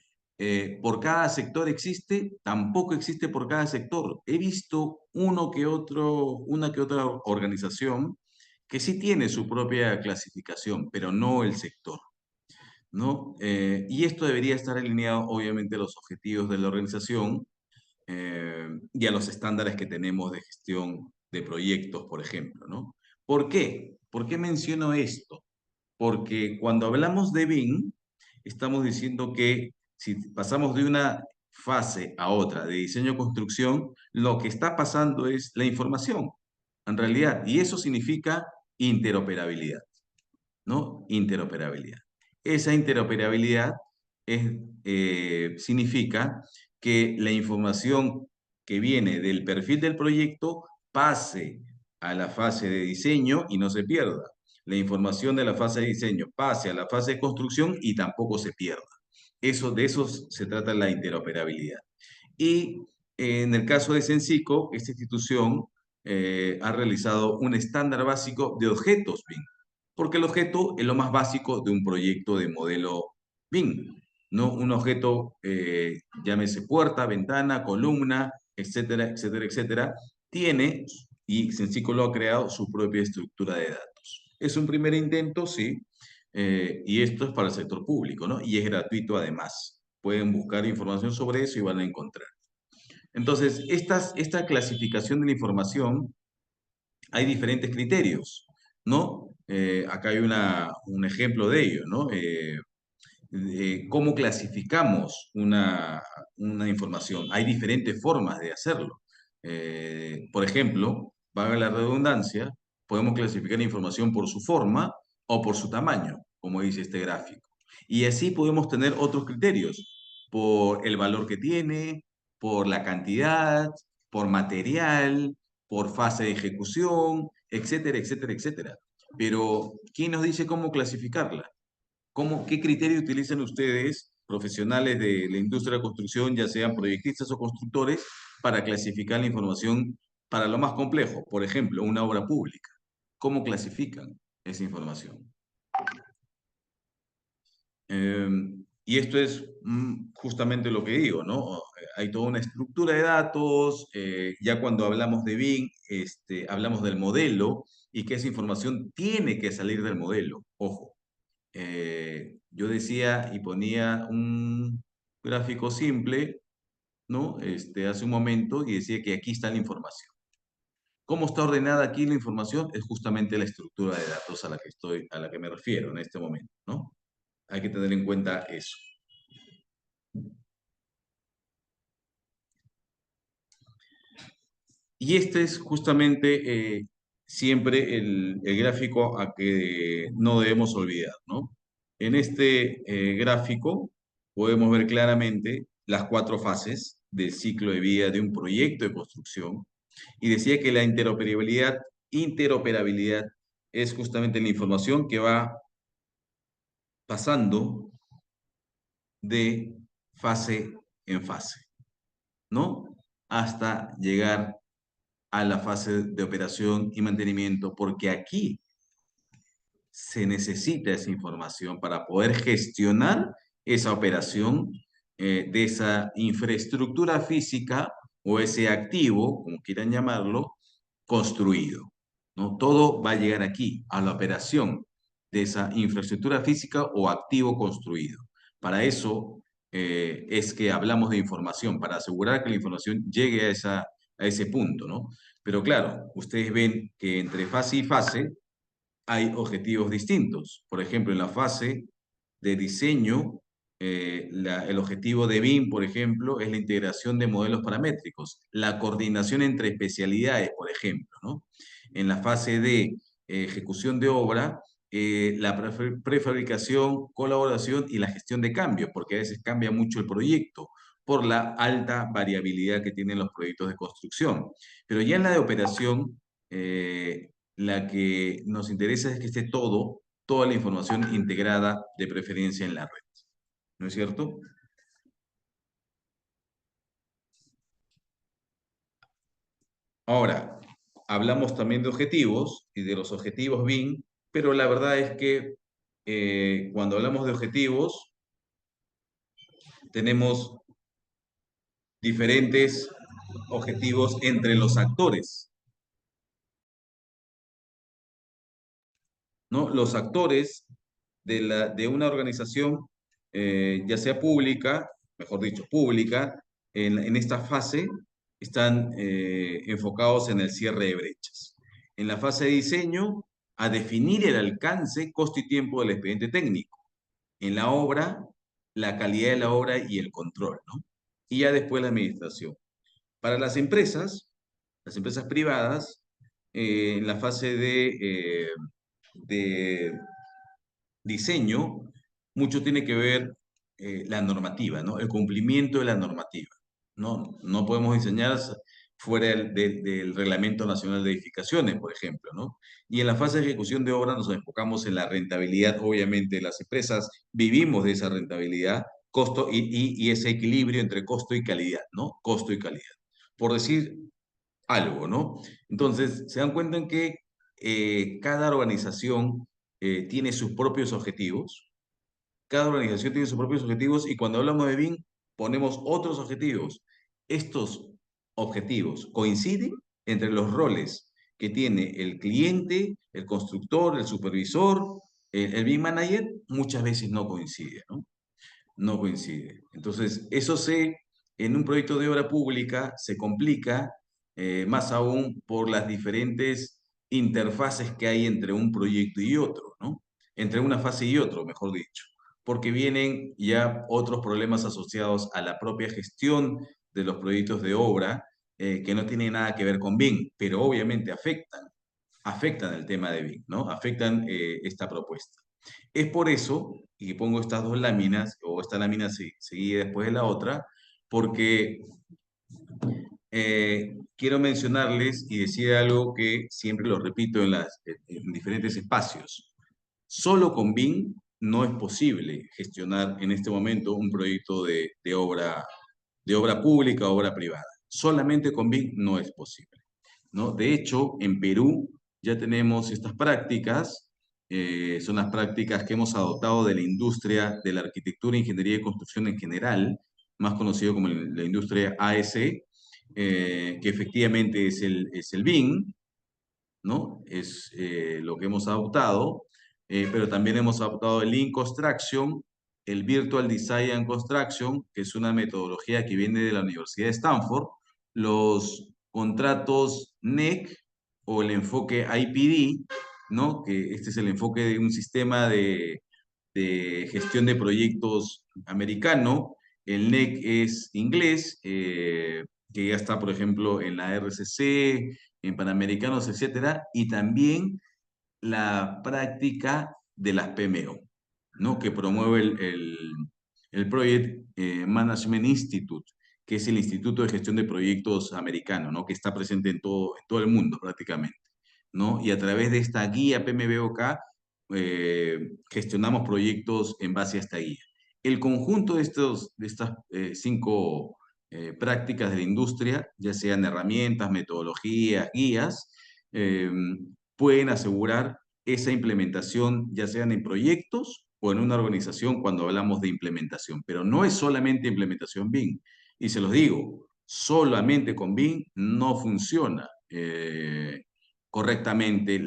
por cada sector existe, tampoco existe por cada sector. He visto una que otra organización que sí tiene su propia clasificación, pero no el sector, ¿no? Y esto debería estar alineado, obviamente, a los objetivos de la organización y a los estándares que tenemos de gestión de proyectos, por ejemplo, ¿no? ¿Por qué? ¿Por qué menciono esto? Porque cuando hablamos de BIM, estamos diciendo que si pasamos de una fase a otra de diseño-construcción, lo que está pasando es la información, en realidad, y eso significa interoperabilidad, ¿no? Interoperabilidad. Esa interoperabilidad significa que la información que viene del perfil del proyecto pase a la fase de diseño y no se pierda. La información de la fase de diseño pase a la fase de construcción y tampoco se pierda. De eso se trata la interoperabilidad. Y en el caso de Sensico, esta institución ha realizado un estándar básico de objetos BIM, porque el objeto es lo más básico de un proyecto de modelo BIM, ¿no? Un objeto, llámese puerta, ventana, columna, etcétera, etcétera, etcétera, tiene, y Sensico lo ha creado, su propia estructura de datos. Es un primer intento, sí, y esto es para el sector público, ¿no? Y es gratuito además. Pueden buscar información sobre eso y van a encontrar. Entonces, esta clasificación de la información, hay diferentes criterios, ¿no? Acá hay un ejemplo de ello, ¿no? ¿Cómo clasificamos una información? Hay diferentes formas de hacerlo. Por ejemplo, valga la redundancia, podemos clasificar la información por su forma o por su tamaño, como dice este gráfico. Y así podemos tener otros criterios, por el valor que tiene, por la cantidad, por material, por fase de ejecución, etcétera, etcétera, etcétera. Pero, ¿quién nos dice cómo clasificarla? ¿Qué criterio utilizan ustedes, profesionales de la industria de la construcción, ya sean proyectistas o constructores, para clasificar la información para lo más complejo? Por ejemplo, una obra pública. ¿Cómo clasifican esa información? Y esto es justamente lo que digo, ¿no? Hay toda una estructura de datos, ya cuando hablamos de BIM, hablamos del modelo y que esa información tiene que salir del modelo. Ojo, yo decía y ponía un gráfico simple, ¿no? Hace un momento y decía que aquí está la información. ¿Cómo está ordenada aquí la información? Es justamente la estructura de datos a la que me refiero en este momento, ¿no? Hay que tener en cuenta eso. Y este es justamente siempre el gráfico a que no debemos olvidar, ¿no? En este gráfico podemos ver claramente las 4 fases del ciclo de vida de un proyecto de construcción y decía que la interoperabilidad es justamente la información que va pasando de fase en fase, ¿no? Hasta llegar a la fase de operación y mantenimiento, porque aquí se necesita esa información para poder gestionar esa operación de esa infraestructura física o ese activo, como quieran llamarlo, construido, ¿no? Todo va a llegar aquí, a la operación de esa infraestructura física o activo construido. Para eso es que hablamos de información, para asegurar que la información llegue a ese punto, ¿no? Pero claro, ustedes ven que entre fase y fase hay objetivos distintos. Por ejemplo, en la fase de diseño, el objetivo de BIM, por ejemplo, es la integración de modelos paramétricos, la coordinación entre especialidades, por ejemplo, ¿no? En la fase de ejecución de obra, la prefabricación, colaboración y la gestión de cambios, porque a veces cambia mucho el proyecto por la alta variabilidad que tienen los proyectos de construcción. Pero ya en la de operación, la que nos interesa es que esté toda la información integrada de preferencia en la red. ¿No es cierto? Ahora, hablamos también de objetivos y de los objetivos BIM, pero la verdad es que cuando hablamos de objetivos, tenemos diferentes objetivos entre los actores, ¿no? Los actores de una organización, ya sea pública, mejor dicho, pública, en esta fase están enfocados en el cierre de brechas. En la fase de diseño, a definir el alcance, costo y tiempo del expediente técnico. En la obra, la calidad de la obra y el control, ¿no? Y ya después la administración. Para las empresas privadas, en la fase de diseño, mucho tiene que ver la normativa, ¿no? El cumplimiento de la normativa. No podemos diseñar fuera del Reglamento Nacional de Edificaciones, por ejemplo, ¿no? Y en la fase de ejecución de obra nos enfocamos en la rentabilidad, obviamente, las empresas vivimos de esa rentabilidad, costo y ese equilibrio entre costo y calidad, ¿no? Costo y calidad. Por decir algo, ¿no? Entonces, se dan cuenta en que cada organización tiene sus propios objetivos, cada organización tiene sus propios objetivos y cuando hablamos de BIM ponemos otros objetivos. Estos objetivos coinciden entre los roles que tiene el cliente, el constructor, el supervisor, el BIM manager, muchas veces no coincide, ¿no? No coincide. Entonces, en un proyecto de obra pública se complica más aún por las diferentes interfaces que hay entre un proyecto y otro, ¿no? Entre una fase y otro, mejor dicho, porque vienen ya otros problemas asociados a la propia gestión de los proyectos de obra que no tienen nada que ver con BIM, pero obviamente afectan el tema de BIM, ¿no? Afectan esta propuesta. Es por eso que pongo estas 2 láminas, o esta lámina seguida después de la otra, porque quiero mencionarles y decir algo que siempre lo repito en diferentes espacios. Solo con BIM no es posible gestionar en este momento un proyecto de obra pública o obra privada. Solamente con BIM no es posible, ¿no? De hecho, en Perú ya tenemos estas prácticas son las prácticas que hemos adoptado de la industria de la arquitectura, ingeniería y construcción en general, más conocido como la industria AS, que efectivamente es el BIM, ¿no? Es lo que hemos adoptado, pero también hemos adoptado el Lean Construction, el Virtual Design and Construction, que es una metodología que viene de la Universidad de Stanford, los contratos NEC o el enfoque IPD, ¿no? Que este es el enfoque de un sistema de gestión de proyectos americano. El NEC es inglés, que ya está, por ejemplo, en la RCC, en Panamericanos, etcétera, y también la práctica de las PMO, ¿no? Que promueve el Project Management Institute, que es el Instituto de Gestión de Proyectos americano, ¿no? Que está presente en todo el mundo prácticamente, ¿no? Y a través de esta guía PMBOK gestionamos proyectos en base a esta guía. El conjunto de estas cinco prácticas de la industria, ya sean herramientas, metodologías, guías, eh, pueden asegurar esa implementación, ya sean en proyectos o en una organización cuando hablamos de implementación. Pero no es solamente implementación BIM. Y se los digo, solamente con BIM no funciona correctamente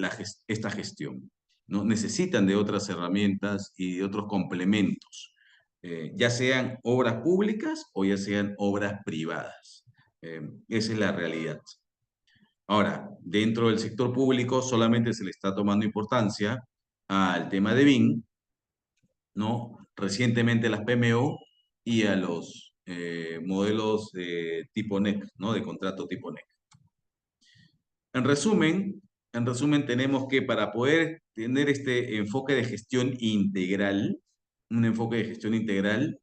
esta gestión, ¿no? Necesitan de otras herramientas y de otros complementos, ya sean obras públicas o ya sean obras privadas. Esa es la realidad. Ahora, dentro del sector público solamente se le está tomando importancia al tema de BIM, ¿no? Recientemente las PMO y a los modelos de tipo NEC, ¿no? De contrato tipo NEC. En resumen, en resumen, tenemos que para poder tener este enfoque de gestión integral, un enfoque de gestión integral,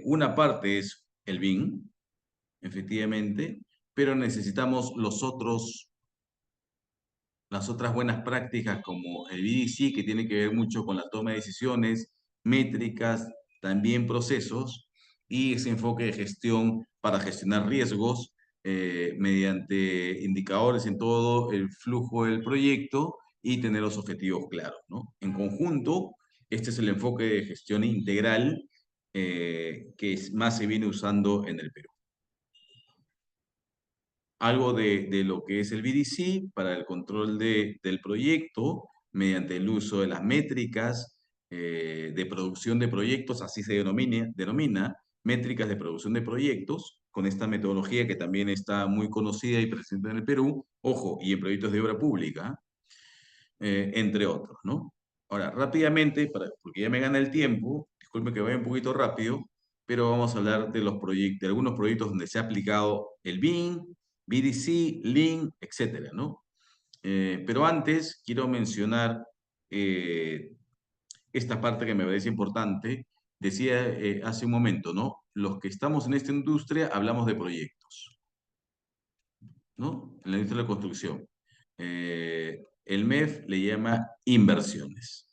una parte es el BIM, efectivamente, pero necesitamos las otras buenas prácticas como el BDC, que tiene que ver mucho con la toma de decisiones, métricas, también procesos, y ese enfoque de gestión para gestionar riesgos mediante indicadores en todo el flujo del proyecto y tener los objetivos claros, ¿no? En conjunto, este es el enfoque de gestión integral que más se viene usando en el Perú. Algo de lo que es el BDC para el control del proyecto mediante el uso de las métricas de producción de proyectos, así se denomina métricas de producción de proyectos, con esta metodología que también está muy conocida y presente en el Perú, ojo, y en proyectos de obra pública, entre otros, ¿no? Ahora, rápidamente, porque ya me gana el tiempo, disculpe que vaya un poquito rápido, pero vamos a hablar de de algunos proyectos donde se ha aplicado el BIM, BDC, Lean, etcétera, ¿no? Pero antes quiero mencionar eh, esta parte que me parece importante. Decía hace un momento, ¿no? Los que estamos en esta industria hablamos de proyectos, ¿no? En la industria de la construcción. El MEF le llama inversiones.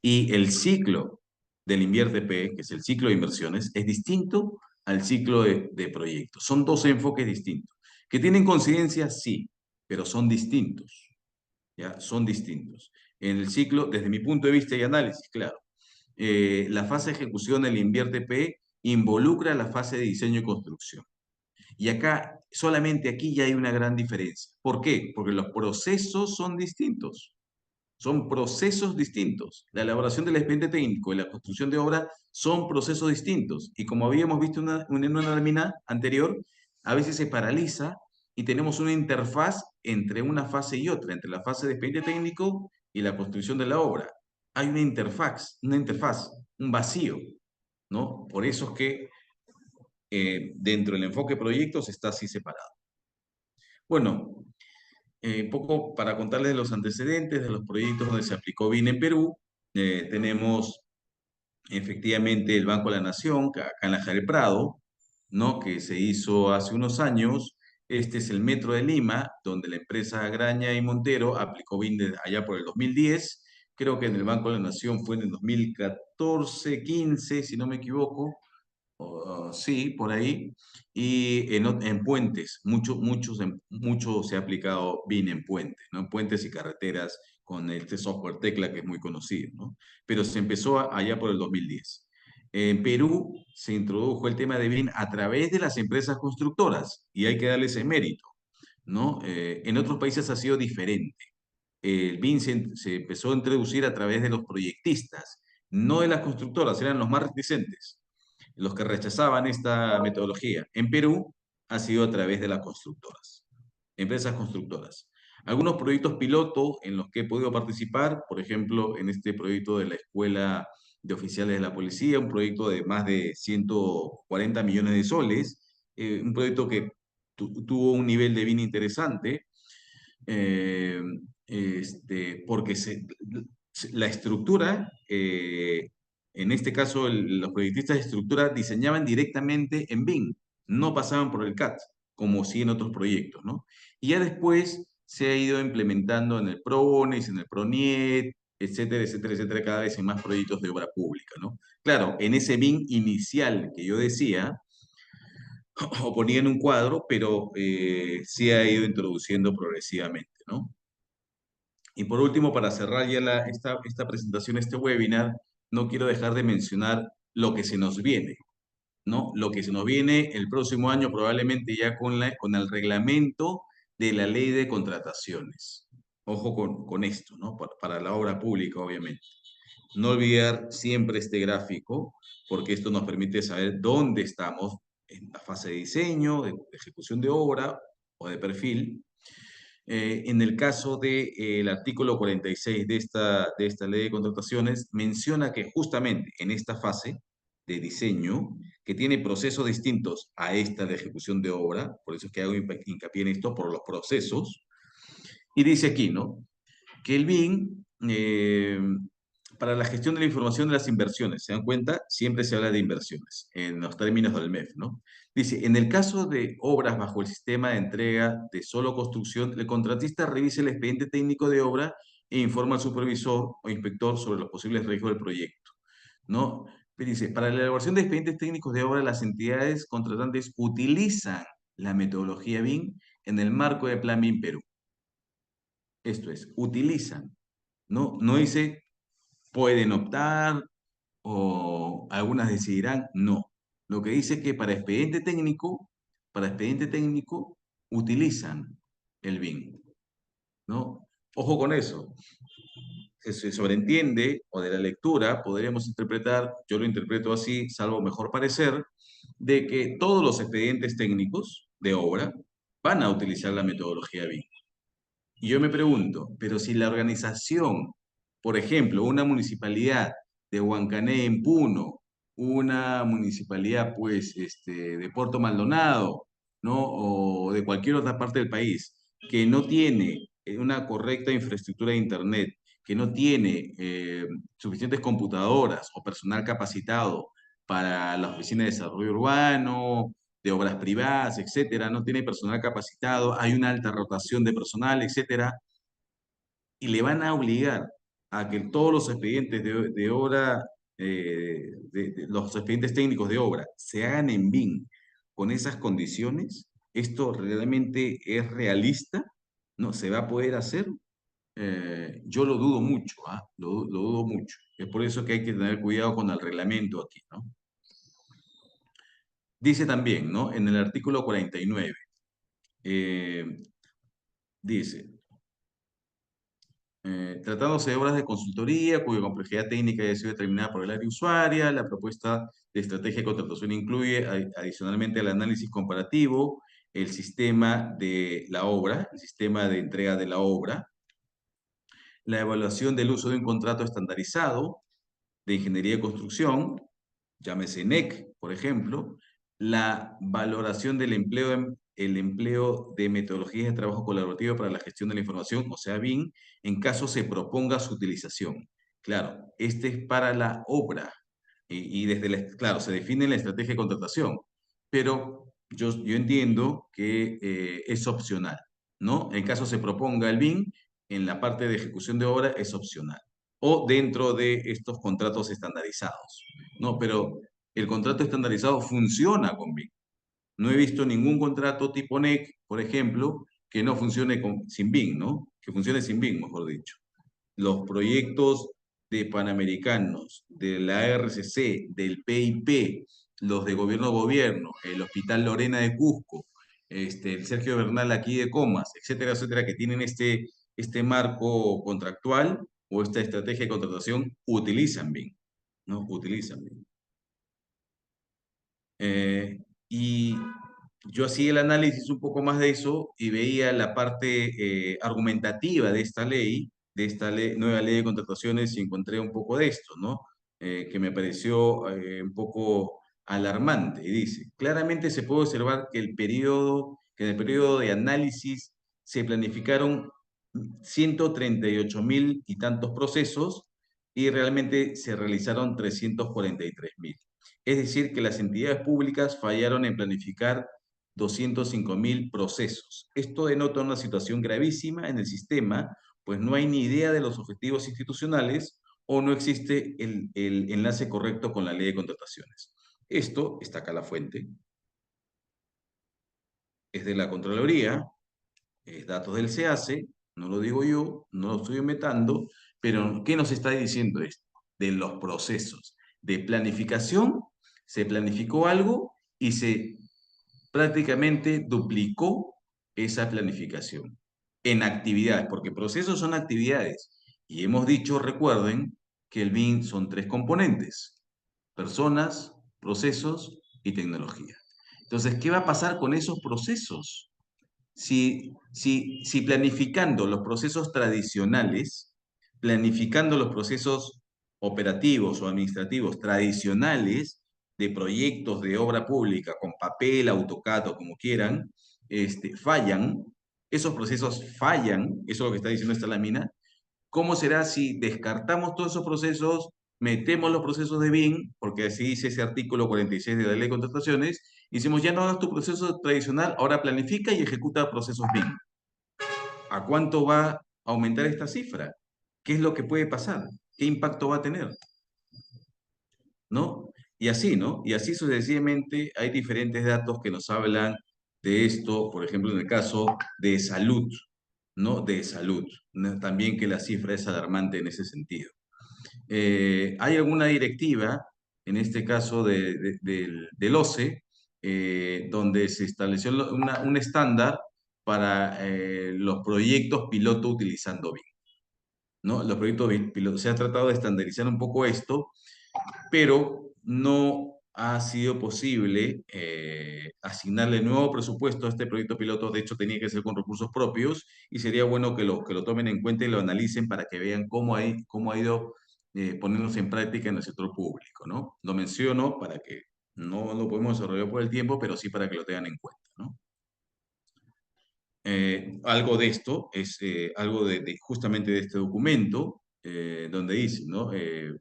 Y el ciclo del Invierte P, que es el ciclo de inversiones, es distinto al ciclo de proyectos. Son dos enfoques distintos. ¿Que tienen coincidencia? Sí, pero son distintos. ¿Ya? Son distintos. En el ciclo, desde mi punto de vista y análisis, claro, la fase de ejecución del Invierte P involucra la fase de diseño y construcción. Y acá, solamente aquí ya hay una gran diferencia. ¿Por qué? Porque los procesos son distintos. Son procesos distintos. La elaboración del expediente técnico y la construcción de obra son procesos distintos. Y como habíamos visto en una lámina anterior, a veces se paraliza y tenemos una interfaz entre una fase y otra, entre la fase de expediente técnico y la construcción de la obra. Hay una interfaz, un vacío, ¿no? Por eso es que dentro del enfoque proyectos está así separado. Bueno, poco para contarles los antecedentes de los proyectos donde se aplicó BIM en Perú. Tenemos efectivamente el Banco de la Nación, acá en la Jare Prado, ¿no? Que se hizo hace unos años. Este es el Metro de Lima, donde la empresa Graña y Montero aplicó BIM allá por el 2010. Creo que en el Banco de la Nación fue en el 2014, 15, si no me equivoco. Sí, por ahí. Y en puentes, mucho se ha aplicado BIM en puentes, ¿no? En puentes y carreteras con este software Tecla que es muy conocido, ¿no? Pero se empezó allá por el 2010. En Perú se introdujo el tema de BIM a través de las empresas constructoras y hay que darle ese mérito, ¿no? En otros países ha sido diferente. El BIM se empezó a introducir a través de los proyectistas, no de las constructoras, eran los más reticentes, los que rechazaban esta metodología. En Perú ha sido a través de las constructoras, empresas constructoras. Algunos proyectos piloto en los que he podido participar, por ejemplo, en este proyecto de la Escuela de Oficiales de la Policía, un proyecto de más de 140 millones de soles, un proyecto que tuvo un nivel de BIM interesante, eh, porque la estructura, en este caso los proyectistas de estructura diseñaban directamente en BIM, no pasaban por el CAD, como sí en otros proyectos, ¿no? Y ya después se ha ido implementando en el PRONES, en el PRONIET, etcétera, etcétera, etcétera, cada vez en más proyectos de obra pública, ¿no? Claro, en ese BIM inicial que yo decía, o ponía en un cuadro, pero sí ha ido introduciendo progresivamente, ¿no? Y por último, para cerrar ya esta presentación, este webinar, no quiero dejar de mencionar lo que se nos viene, ¿no? Lo que se nos viene el próximo año probablemente ya con el reglamento de la ley de contrataciones. Ojo con esto, ¿no? Para la obra pública, obviamente. No olvidar siempre este gráfico, porque esto nos permite saber dónde estamos en la fase de diseño, de ejecución de obra o de perfil. En el caso del artículo 46 de esta ley de contrataciones, menciona que justamente en esta fase de diseño, que tiene procesos distintos a esta de ejecución de obra, por eso es que hago hincapié en esto, por los procesos, y dice aquí, ¿no? Que el BIM, para la gestión de la información de las inversiones, ¿se dan cuenta? Siempre se habla de inversiones, en los términos del MEF, ¿no? Dice, en el caso de obras bajo el sistema de entrega de solo construcción, el contratista revisa el expediente técnico de obra e informa al supervisor o inspector sobre los posibles riesgos del proyecto, ¿no? Pero dice, para la elaboración de expedientes técnicos de obra, las entidades contratantes utilizan la metodología BIM en el marco del Plan BIM Perú. Esto es, utilizan, ¿no? No dice pueden optar o algunas decidirán, no. Lo que dice es que para expediente técnico utilizan el BIM, ¿no? Ojo con eso. Se sobreentiende o de la lectura podríamos interpretar, yo lo interpreto así, salvo mejor parecer, de que todos los expedientes técnicos de obra van a utilizar la metodología BIM. Y yo me pregunto, pero si la organización, por ejemplo, una municipalidad de Huancané en Puno, una municipalidad, pues, de Puerto Maldonado, ¿no? O de cualquier otra parte del país, que no tiene una correcta infraestructura de Internet, que no tiene suficientes computadoras o personal capacitado para la Oficina de Desarrollo Urbano, de obras privadas, etcétera, no tiene personal capacitado, hay una alta rotación de personal, etcétera, y le van a obligar a que todos los expedientes de obra, los expedientes técnicos de obra, se hagan en BIM con esas condiciones. ¿Esto realmente es realista? ¿No? ¿Se va a poder hacer? Yo lo dudo mucho, ¿ah? Lo dudo mucho. Es por eso que hay que tener cuidado con el reglamento aquí, ¿no? Dice también, ¿no? En el artículo 49, eh, dice, tratándose de obras de consultoría cuya complejidad técnica haya sido determinada por el área usuaria, la propuesta de estrategia de contratación incluye adicionalmente al análisis comparativo el sistema de la obra, el sistema de entrega de la obra, la evaluación del uso de un contrato estandarizado de ingeniería de construcción, llámese NEC, por ejemplo, la valoración del empleo, el empleo de metodologías de trabajo colaborativo para la gestión de la información, o sea, BIM, en caso se proponga su utilización. Claro, este es para la obra y desde claro, se define la estrategia de contratación, pero yo entiendo que es opcional, ¿no? En caso se proponga el BIM, en la parte de ejecución de obra es opcional o dentro de estos contratos estandarizados, ¿no? Pero el contrato estandarizado funciona con BIM. No he visto ningún contrato tipo NEC, por ejemplo, que no funcione sin BIM, ¿no? Que funcione sin BIM, mejor dicho. los proyectos de Panamericanos, de la RCC, del PIP, los de gobierno a gobierno, el Hospital Lorena de Cusco, el Sergio Bernal aquí de Comas, etcétera, etcétera, que tienen este marco contractual o esta estrategia de contratación, utilizan bien, ¿no? Utilizan bien. Y yo hacía el análisis un poco más de eso y veía la parte argumentativa de esta nueva ley de contrataciones y encontré un poco de esto, ¿no? Que me pareció un poco alarmante. Y dice, claramente se puede observar que que en el periodo de análisis se planificaron 138.000 y tantos procesos y realmente se realizaron 343.000. Es decir, que las entidades públicas fallaron en planificar 205.000 procesos. Esto denota una situación gravísima en el sistema, pues no hay ni idea de los objetivos institucionales o no existe el enlace correcto con la ley de contrataciones. Esto, está acá la fuente, es de la Contraloría, es datos del SEACE, no lo digo yo, no lo estoy inventando, pero ¿qué nos está diciendo esto? De los procesos de planificación, se planificó algo y se prácticamente duplicó esa planificación en actividades, porque procesos son actividades. Y hemos dicho, recuerden, que el BIM son tres componentes: personas, procesos y tecnología. Entonces, ¿qué va a pasar con esos procesos? Si planificando los procesos tradicionales, planificando los procesos operativos o administrativos tradicionales de proyectos de obra pública con papel, AutoCAD o como quieran, fallan, esos procesos fallan, eso es lo que está diciendo esta lámina. ¿Cómo será si descartamos todos esos procesos, metemos los procesos de BIM, porque así dice ese artículo 46 de la Ley de Contrataciones, y decimos, ya no hagas tu proceso tradicional, ahora planifica y ejecuta procesos BIM? ¿A cuánto va a aumentar esta cifra? ¿Qué es lo que puede pasar? ¿Qué impacto va a tener? ¿No? Y así, ¿no? Y así sucesivamente hay diferentes datos que nos hablan de esto, por ejemplo, en el caso de salud, ¿no? De salud. ¿No? También que la cifra es alarmante en ese sentido. Hay alguna directiva, en este caso del OCE, donde se estableció un estándar para los proyectos piloto utilizando BIM, ¿no? Los proyectos piloto, se ha tratado de estandarizar un poco esto, pero no ha sido posible asignarle nuevo presupuesto a este proyecto piloto. De hecho, tenía que ser con recursos propios y sería bueno que lo tomen en cuenta y lo analicen para que vean cómo ha ido poniéndose en práctica en el sector público, ¿no? Lo menciono para que no lo podemos desarrollar por el tiempo, pero sí para que lo tengan en cuenta, ¿no? Algo de esto es algo justamente de este documento, donde dice, ¿no?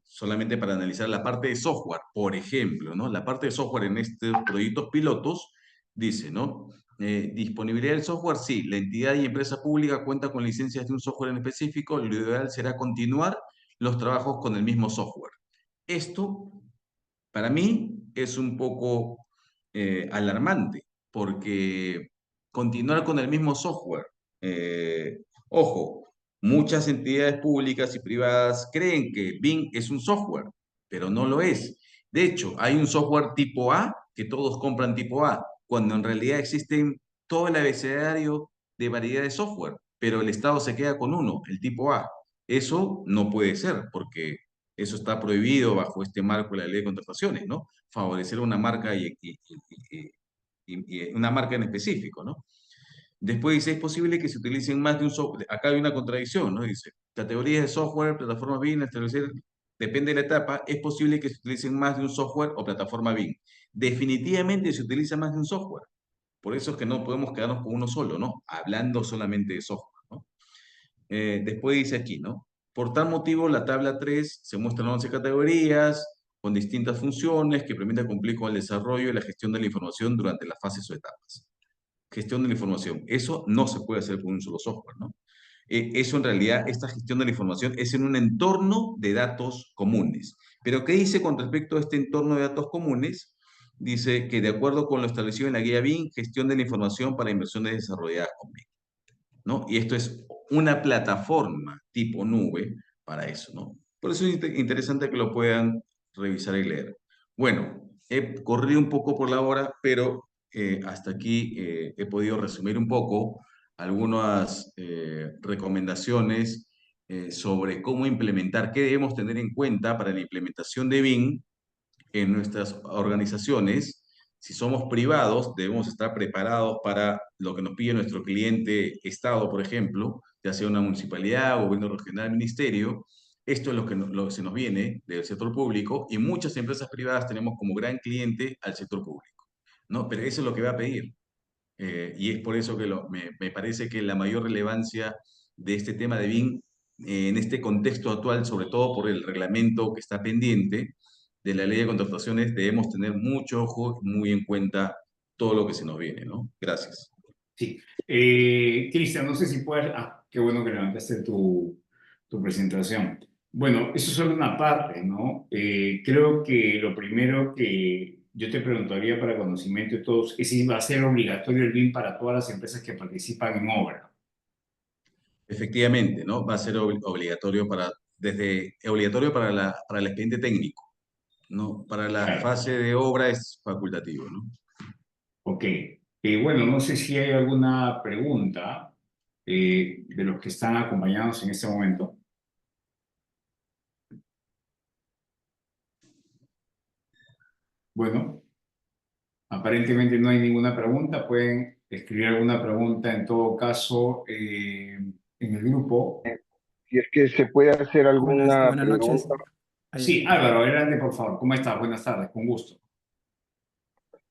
Solamente para analizar la parte de software, por ejemplo, ¿no? La parte de software en estos proyectos pilotos dice, ¿no? Disponibilidad del software, sí, la entidad y empresa pública cuenta con licencias de un software en específico, lo ideal será continuar los trabajos con el mismo software. Esto, para mí, es un poco alarmante, porque continuar con el mismo software. eh, Ojo, muchas entidades públicas y privadas creen que BIM es un software, pero no lo es. De hecho, hay un software tipo A que todos compran tipo A, cuando en realidad existen todo el abecedario de variedad de software, pero el Estado se queda con uno, el tipo A. Eso no puede ser, porque eso está prohibido bajo este marco de la ley de contrataciones, ¿no? Favorecer una marca y una marca en específico, ¿no? Después dice, es posible que se utilicen más de un software. Acá hay una contradicción, ¿no? Dice, categorías de software, plataforma BIM, establecer, depende de la etapa, es posible que se utilicen más de un software o plataforma BIM. Definitivamente se utiliza más de un software. Por eso es que no podemos quedarnos con uno solo, ¿no? Hablando solamente de software, ¿no? Después dice aquí, ¿no? Por tal motivo, la tabla 3 se muestran 11 categorías con distintas funciones que permiten cumplir con el desarrollo y la gestión de la información durante las fases o etapas. Gestión de la información. Eso no se puede hacer con un solo software, ¿no? Eso en realidad, esta gestión de la información es en un entorno de datos comunes. Pero ¿qué dice con respecto a este entorno de datos comunes? Dice que de acuerdo con lo establecido en la guía BIM, gestión de la información para inversiones desarrolladas con BIM, ¿no? Y esto es una plataforma tipo nube para eso, ¿no? Por eso es interesante que lo puedan revisar y leer. Bueno, he corrido un poco por la hora, pero hasta aquí he podido resumir un poco algunas recomendaciones sobre cómo implementar, qué debemos tener en cuenta para la implementación de BIM en nuestras organizaciones. Si somos privados, debemos estar preparados para lo que nos pide nuestro cliente Estado, por ejemplo, ya sea una municipalidad, gobierno regional, ministerio. Esto es lo que se nos viene del sector público y muchas empresas privadas tenemos como gran cliente al sector público, ¿no? Pero eso es lo que va a pedir. Y es por eso que me parece que la mayor relevancia de este tema de BIM en este contexto actual, sobre todo por el reglamento que está pendiente de la ley de contrataciones, debemos tener mucho ojo, muy en cuenta todo lo que se nos viene, ¿no? Gracias. Sí. Cristian, no sé si puedes... Ah, qué bueno que levantaste tu presentación. Bueno, eso es solo una parte, ¿no? Creo que lo primero que yo te preguntaría para conocimiento de todos es si va a ser obligatorio el BIM para todas las empresas que participan en obra. Efectivamente, ¿no? Va a ser obligatorio obligatorio para el expediente técnico, ¿no? Para la Claro. fase de obra es facultativo, ¿no? Ok. Bueno, no sé si hay alguna pregunta de los que están acompañados en este momento. Bueno, aparentemente no hay ninguna pregunta. Pueden escribir alguna pregunta en todo caso en el grupo. Si es que se puede hacer alguna Buenas noches. pregunta. Sí, Álvaro, adelante, por favor. ¿Cómo estás? Buenas tardes, con gusto.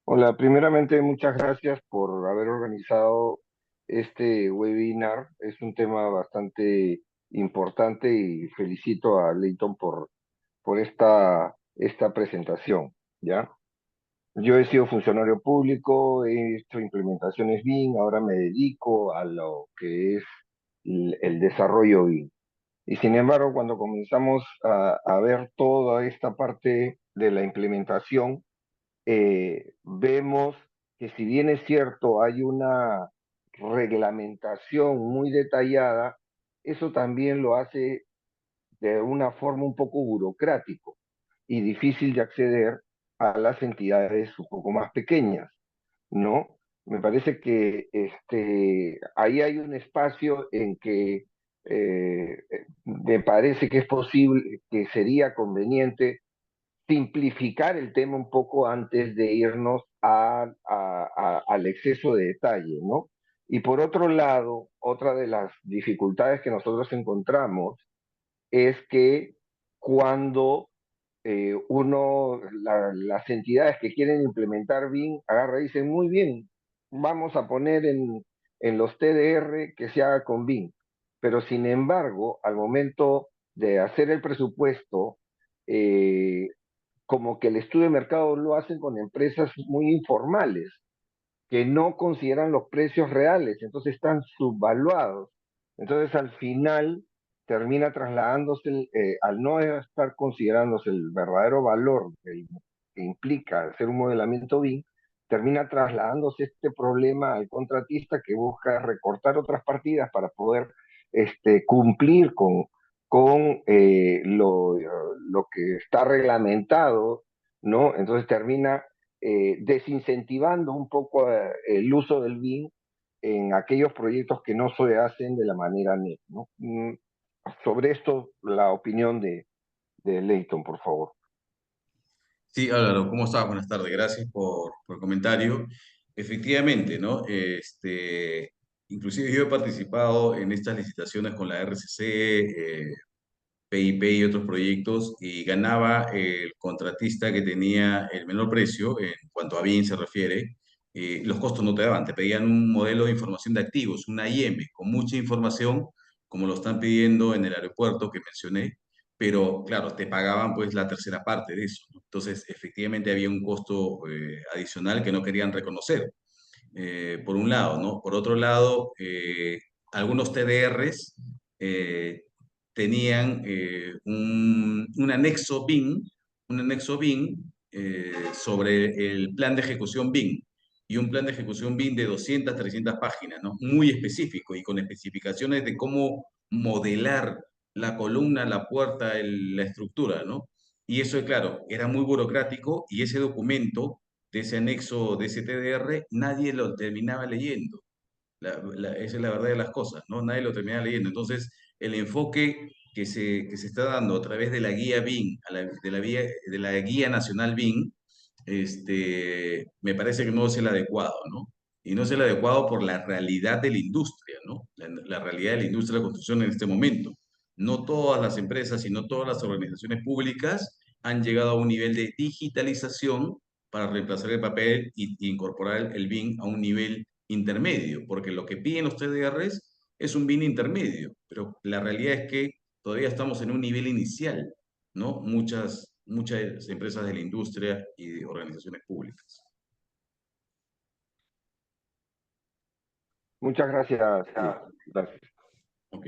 Hola, primeramente muchas gracias por haber organizado este webinar. Es un tema bastante importante y felicito a Leighton por esta presentación, ¿ya? Yo he sido funcionario público, he hecho implementaciones BIM, ahora me dedico a lo que es el desarrollo BIM. Y sin embargo, cuando comenzamos a ver toda esta parte de la implementación, vemos que si bien es cierto, hay una reglamentación muy detallada, eso también lo hace de una forma un poco burocrático y difícil de acceder a las entidades un poco más pequeñas, ¿no? Me parece que ahí hay un espacio en que me parece que es posible, que sería conveniente simplificar el tema un poco antes de irnos al exceso de detalle, ¿no? Y por otro lado, otra de las dificultades que nosotros encontramos es que cuando las entidades que quieren implementar BIM agarra y dicen, muy bien, vamos a poner en los TDR que se haga con BIM. Pero sin embargo, al momento de hacer el presupuesto, eh, como que el estudio de mercado lo hacen con empresas muy informales, que no consideran los precios reales, entonces están subvaluados. Entonces al final termina trasladándose, al no estar considerándose el verdadero valor que implica hacer un modelamiento BIM, termina trasladándose este problema al contratista que busca recortar otras partidas para poder cumplir con lo que está reglamentado, ¿no? Entonces termina desincentivando un poco el uso del BIM en aquellos proyectos que no se hacen de la manera NET, ¿no? Sobre esto, la opinión de Leighton, por favor. Sí, Álvaro, ¿cómo estás? Buenas tardes, gracias por el comentario. Efectivamente, ¿no? Inclusive yo he participado en estas licitaciones con la RCC, PIP y otros proyectos y ganaba el contratista que tenía el menor precio en cuanto a bien se refiere. Los costos no te daban, te pedían un modelo de información de activos, una IM, con mucha información, como lo están pidiendo en el aeropuerto que mencioné, pero claro, te pagaban pues la tercera parte de eso, ¿no? Entonces, efectivamente había un costo adicional que no querían reconocer, por un lado, ¿no? Por otro lado, algunos TDRs tenían un anexo BIM sobre el plan de ejecución BIM. y un plan de ejecución BIM de 200, 300 páginas, ¿no? Muy específico y con especificaciones de cómo modelar la columna, la puerta, la estructura, ¿no? Y eso, claro, era muy burocrático y ese documento, de ese anexo de ese TDR, nadie lo terminaba leyendo. Esa es la verdad de las cosas, ¿no? Nadie lo termina leyendo. Entonces, el enfoque que se está dando a través de la guía BIM, de la guía nacional BIM, me parece que no es el adecuado, ¿no? Y no es el adecuado por la realidad de la industria, ¿no? La realidad de la industria de la construcción en este momento. No todas las empresas y no todas las organizaciones públicas han llegado a un nivel de digitalización para reemplazar el papel y incorporar el BIM a un nivel intermedio, porque lo que piden los TDRs es un BIM intermedio, pero la realidad es que todavía estamos en un nivel inicial, ¿no? Muchas empresas de la industria y de organizaciones públicas. Muchas gracias, Chris. Gracias. Ok.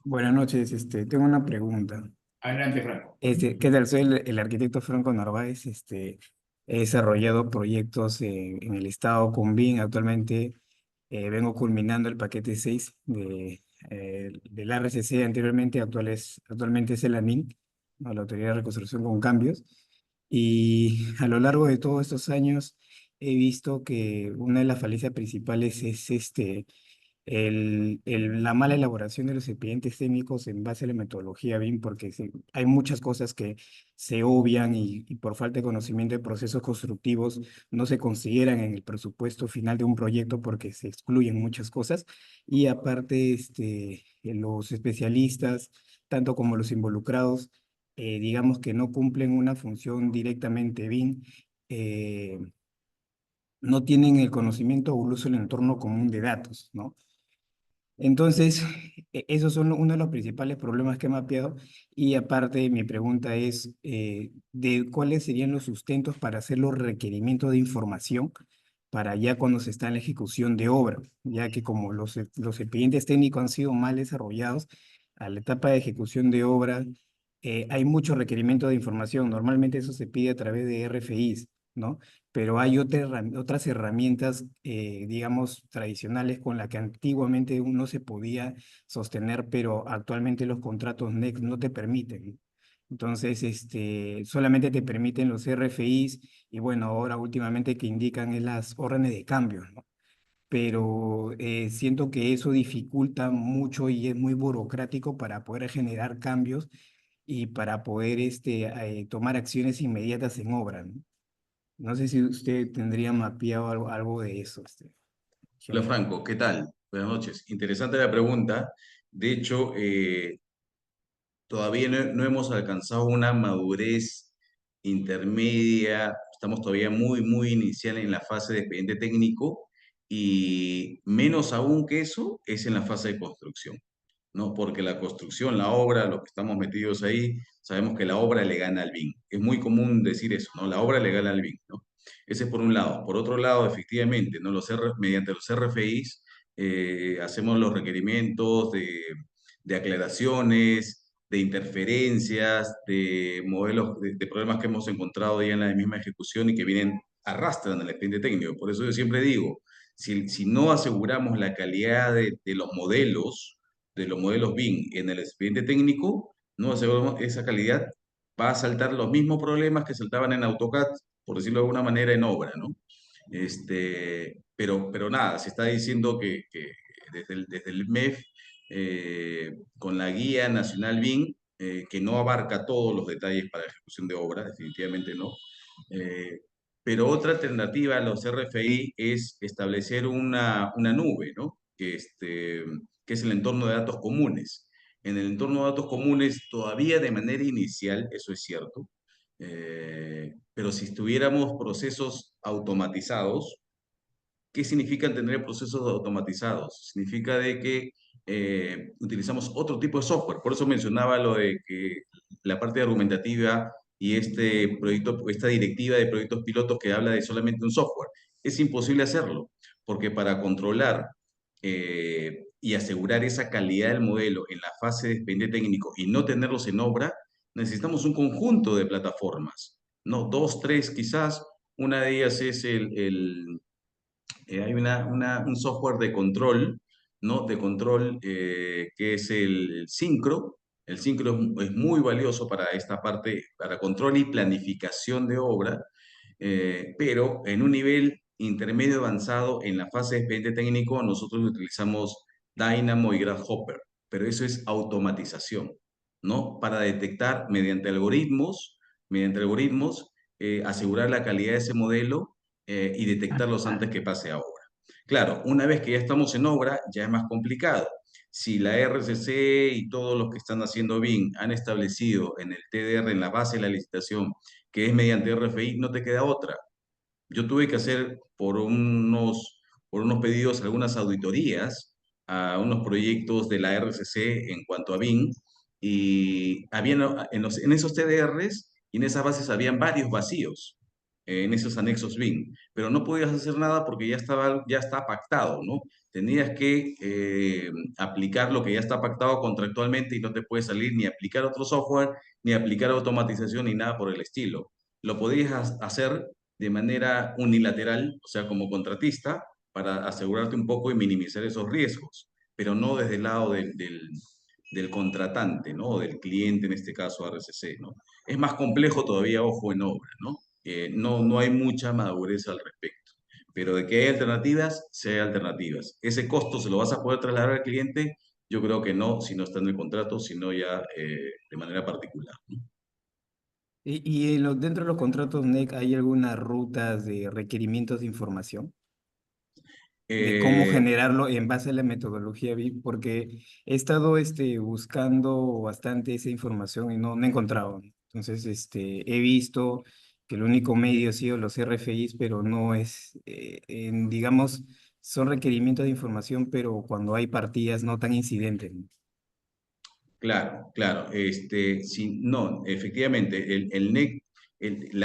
Buenas noches, tengo una pregunta. Adelante, Franco. ¿Qué tal? Soy el arquitecto Franco Narváez. He desarrollado proyectos en el estado con BIM. Actualmente vengo culminando el paquete 6 del RCC. Actualmente es el ANIN, ¿no? La Autoridad de Reconstrucción con Cambios. Y a lo largo de todos estos años he visto que una de las falencias principales es la mala elaboración de los expedientes técnicos en base a la metodología BIM, porque hay muchas cosas que se obvian y por falta de conocimiento de procesos constructivos no se consideran en el presupuesto final de un proyecto porque se excluyen muchas cosas. Y aparte, los especialistas, tanto como los involucrados, digamos que no cumplen una función directamente BIM. eh, no tienen el conocimiento o el uso del entorno común de datos, ¿no? Entonces, esos son uno de los principales problemas que he mapeado. Y aparte, mi pregunta es, de cuáles serían los sustentos para hacer los requerimientos de información para ya cuando se está en la ejecución de obra, ya que como los expedientes técnicos han sido mal desarrollados, a la etapa de ejecución de obra hay mucho requerimiento de información. Normalmente eso se pide a través de RFIs, ¿no? Pero hay otras herramientas, digamos, tradicionales con las que antiguamente uno se podía sostener, pero actualmente los contratos Next no te permiten. Entonces, solamente te permiten los RFIs y bueno, ahora últimamente que indican es las órdenes de cambio, ¿no? Pero siento que eso dificulta mucho y es muy burocrático para poder generar cambios y para poder tomar acciones inmediatas en obra, ¿no? No sé si usted tendría mapeado algo de eso. Hola General. Franco, ¿qué tal? Buenas noches. Interesante la pregunta. De hecho, todavía no hemos alcanzado una madurez intermedia, estamos todavía muy inicial en la fase de expediente técnico y menos aún que eso es en la fase de construcción, ¿no? Porque la construcción, la obra, los que estamos metidos ahí, sabemos que la obra le gana al BIM. Es muy común decir eso, ¿no? La obra le gana al BIM, ¿no? Ese es por un lado. Por otro lado, efectivamente, ¿no? Mediante los RFIs hacemos los requerimientos de aclaraciones, de interferencias, de modelos, de problemas que hemos encontrado ya en la misma ejecución y que vienen, arrastran el expediente técnico. Por eso yo siempre digo, si no aseguramos la calidad de los modelos BIM en el expediente técnico, no aseguramos esa calidad, va a saltar los mismos problemas que saltaban en AutoCAD, por decirlo de alguna manera, en obra, ¿no? Pero nada, se está diciendo que desde el MEF, con la guía nacional BIM, que no abarca todos los detalles para ejecución de obra, definitivamente no. eh, pero otra alternativa a los RFI es establecer una nube, ¿no? Que es el entorno de datos comunes. En el entorno de datos comunes, todavía de manera inicial, eso es cierto, pero si tuviéramos procesos automatizados, ¿qué significa tener procesos automatizados? Significa de que utilizamos otro tipo de software. Por eso mencionaba lo de que la parte argumentativa y esta directiva de proyectos pilotos que habla de solamente un software. Es imposible hacerlo, porque para controlar y asegurar esa calidad del modelo en la fase de expediente técnico y no tenerlos en obra, necesitamos un conjunto de plataformas, ¿no? Dos, tres quizás. Una de ellas es hay un software de control, ¿no? De control que es el Syncro. El Syncro es muy valioso para esta parte, para control y planificación de obra, pero en un nivel intermedio avanzado, en la fase de expediente técnico, nosotros utilizamos Dynamo y Grasshopper, pero eso es automatización, ¿no? Para detectar mediante algoritmos, asegurar la calidad de ese modelo y detectarlos antes que pase a obra. Claro, una vez que ya estamos en obra, ya es más complicado. Si la RCC y todos los que están haciendo BIM han establecido en el TDR, en la base de la licitación, que es mediante RFI, no te queda otra. Yo tuve que hacer por unos pedidos algunas auditorías a unos proyectos de la RCC en cuanto a BIM, y en esos TDRs y en esas bases habían varios vacíos, en esos anexos BIM, pero no podías hacer nada porque ya está pactado, ¿no? Tenías que aplicar lo que ya está pactado contractualmente y no te puedes salir ni aplicar otro software, ni aplicar automatización, ni nada por el estilo. Lo podías hacer de manera unilateral, o sea, como contratista, para asegurarte un poco y minimizar esos riesgos, pero no desde el lado del contratante, ¿no? O del cliente, en este caso RCC, ¿no? Es más complejo todavía, ojo, en obra, ¿no? No hay mucha madurez al respecto. Pero de que hay alternativas, sí hay alternativas. ¿Ese costo se lo vas a poder trasladar al cliente? Yo creo que no, si no está en el contrato, sino ya de manera particular, ¿no? Y dentro de los contratos NEC hay algunas rutas de requerimientos de información, de cómo Eh, generarlo en base a la metodología BIP, porque he estado buscando bastante esa información y no he encontrado. Entonces, he visto que el único medio ha sido los RFIs, pero no es, digamos, son requerimientos de información, pero cuando hay partidas no tan incidentes, ¿no? Claro, claro. Sí, no, efectivamente, el NEC,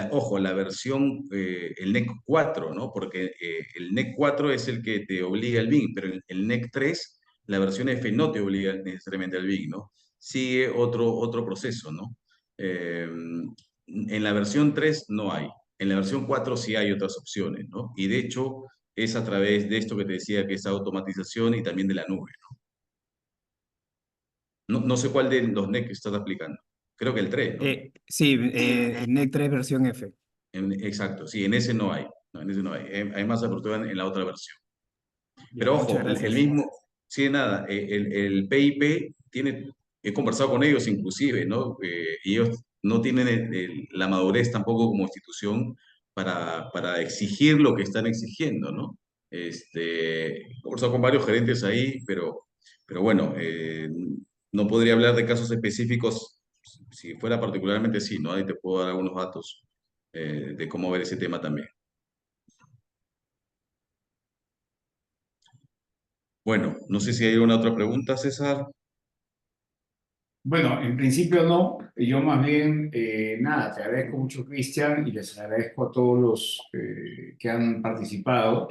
ojo, la versión, el NEC 4, ¿no? Porque el NEC 4 es el que te obliga al BIM, pero el NEC 3, la versión F no te obliga necesariamente al BIM, ¿no? Sigue otro proceso, ¿no? En la versión 3 no hay. En la versión 4 sí hay otras opciones, ¿no? Y de hecho es a través de esto que te decía, que es automatización y también de la nube. No sé cuál de los NEC estás aplicando. Creo que el 3, ¿no? Sí, el NEC 3 versión F. Exacto, sí, en ese no hay. No, en ese no hay. Hay más apertura en la otra versión. Ya, Pero muchas ojo, el gracias. mismo, sí, nada, el PIP tiene, he conversado con ellos inclusive, ¿no? Y ellos no tienen la madurez tampoco como institución para exigir lo que están exigiendo, ¿no? He conversado con varios gerentes ahí, pero bueno, no podría hablar de casos específicos. Si fuera particularmente, sí, ¿no? Ahí te puedo dar algunos datos de cómo ver ese tema también. Bueno, no sé si hay alguna otra pregunta, César. Bueno, en principio no. Yo más bien, nada, te agradezco mucho, Cristian, y les agradezco a todos los que han participado.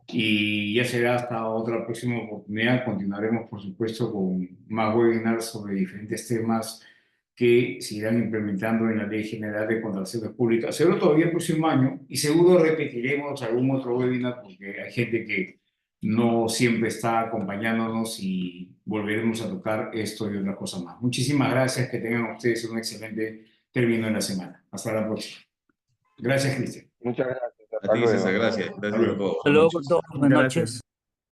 Y ya será hasta otra próxima oportunidad. Continuaremos, por supuesto, con más webinars sobre diferentes temas que se irán implementando en la Ley General de Contrataciones Públicas. Seguro todavía el próximo año, y seguro repetiremos algún otro webinar porque hay gente que no siempre está acompañándonos y volveremos a tocar esto y otras cosas más. Muchísimas gracias, que tengan ustedes un excelente término de la semana. Hasta la próxima. Gracias, Cristian. Muchas gracias, A hasta ti, César, luego. gracias. Hasta Gracias a luego. todos. Hasta Buenas luego con noches. todos. Buenas Muchas noches. gracias.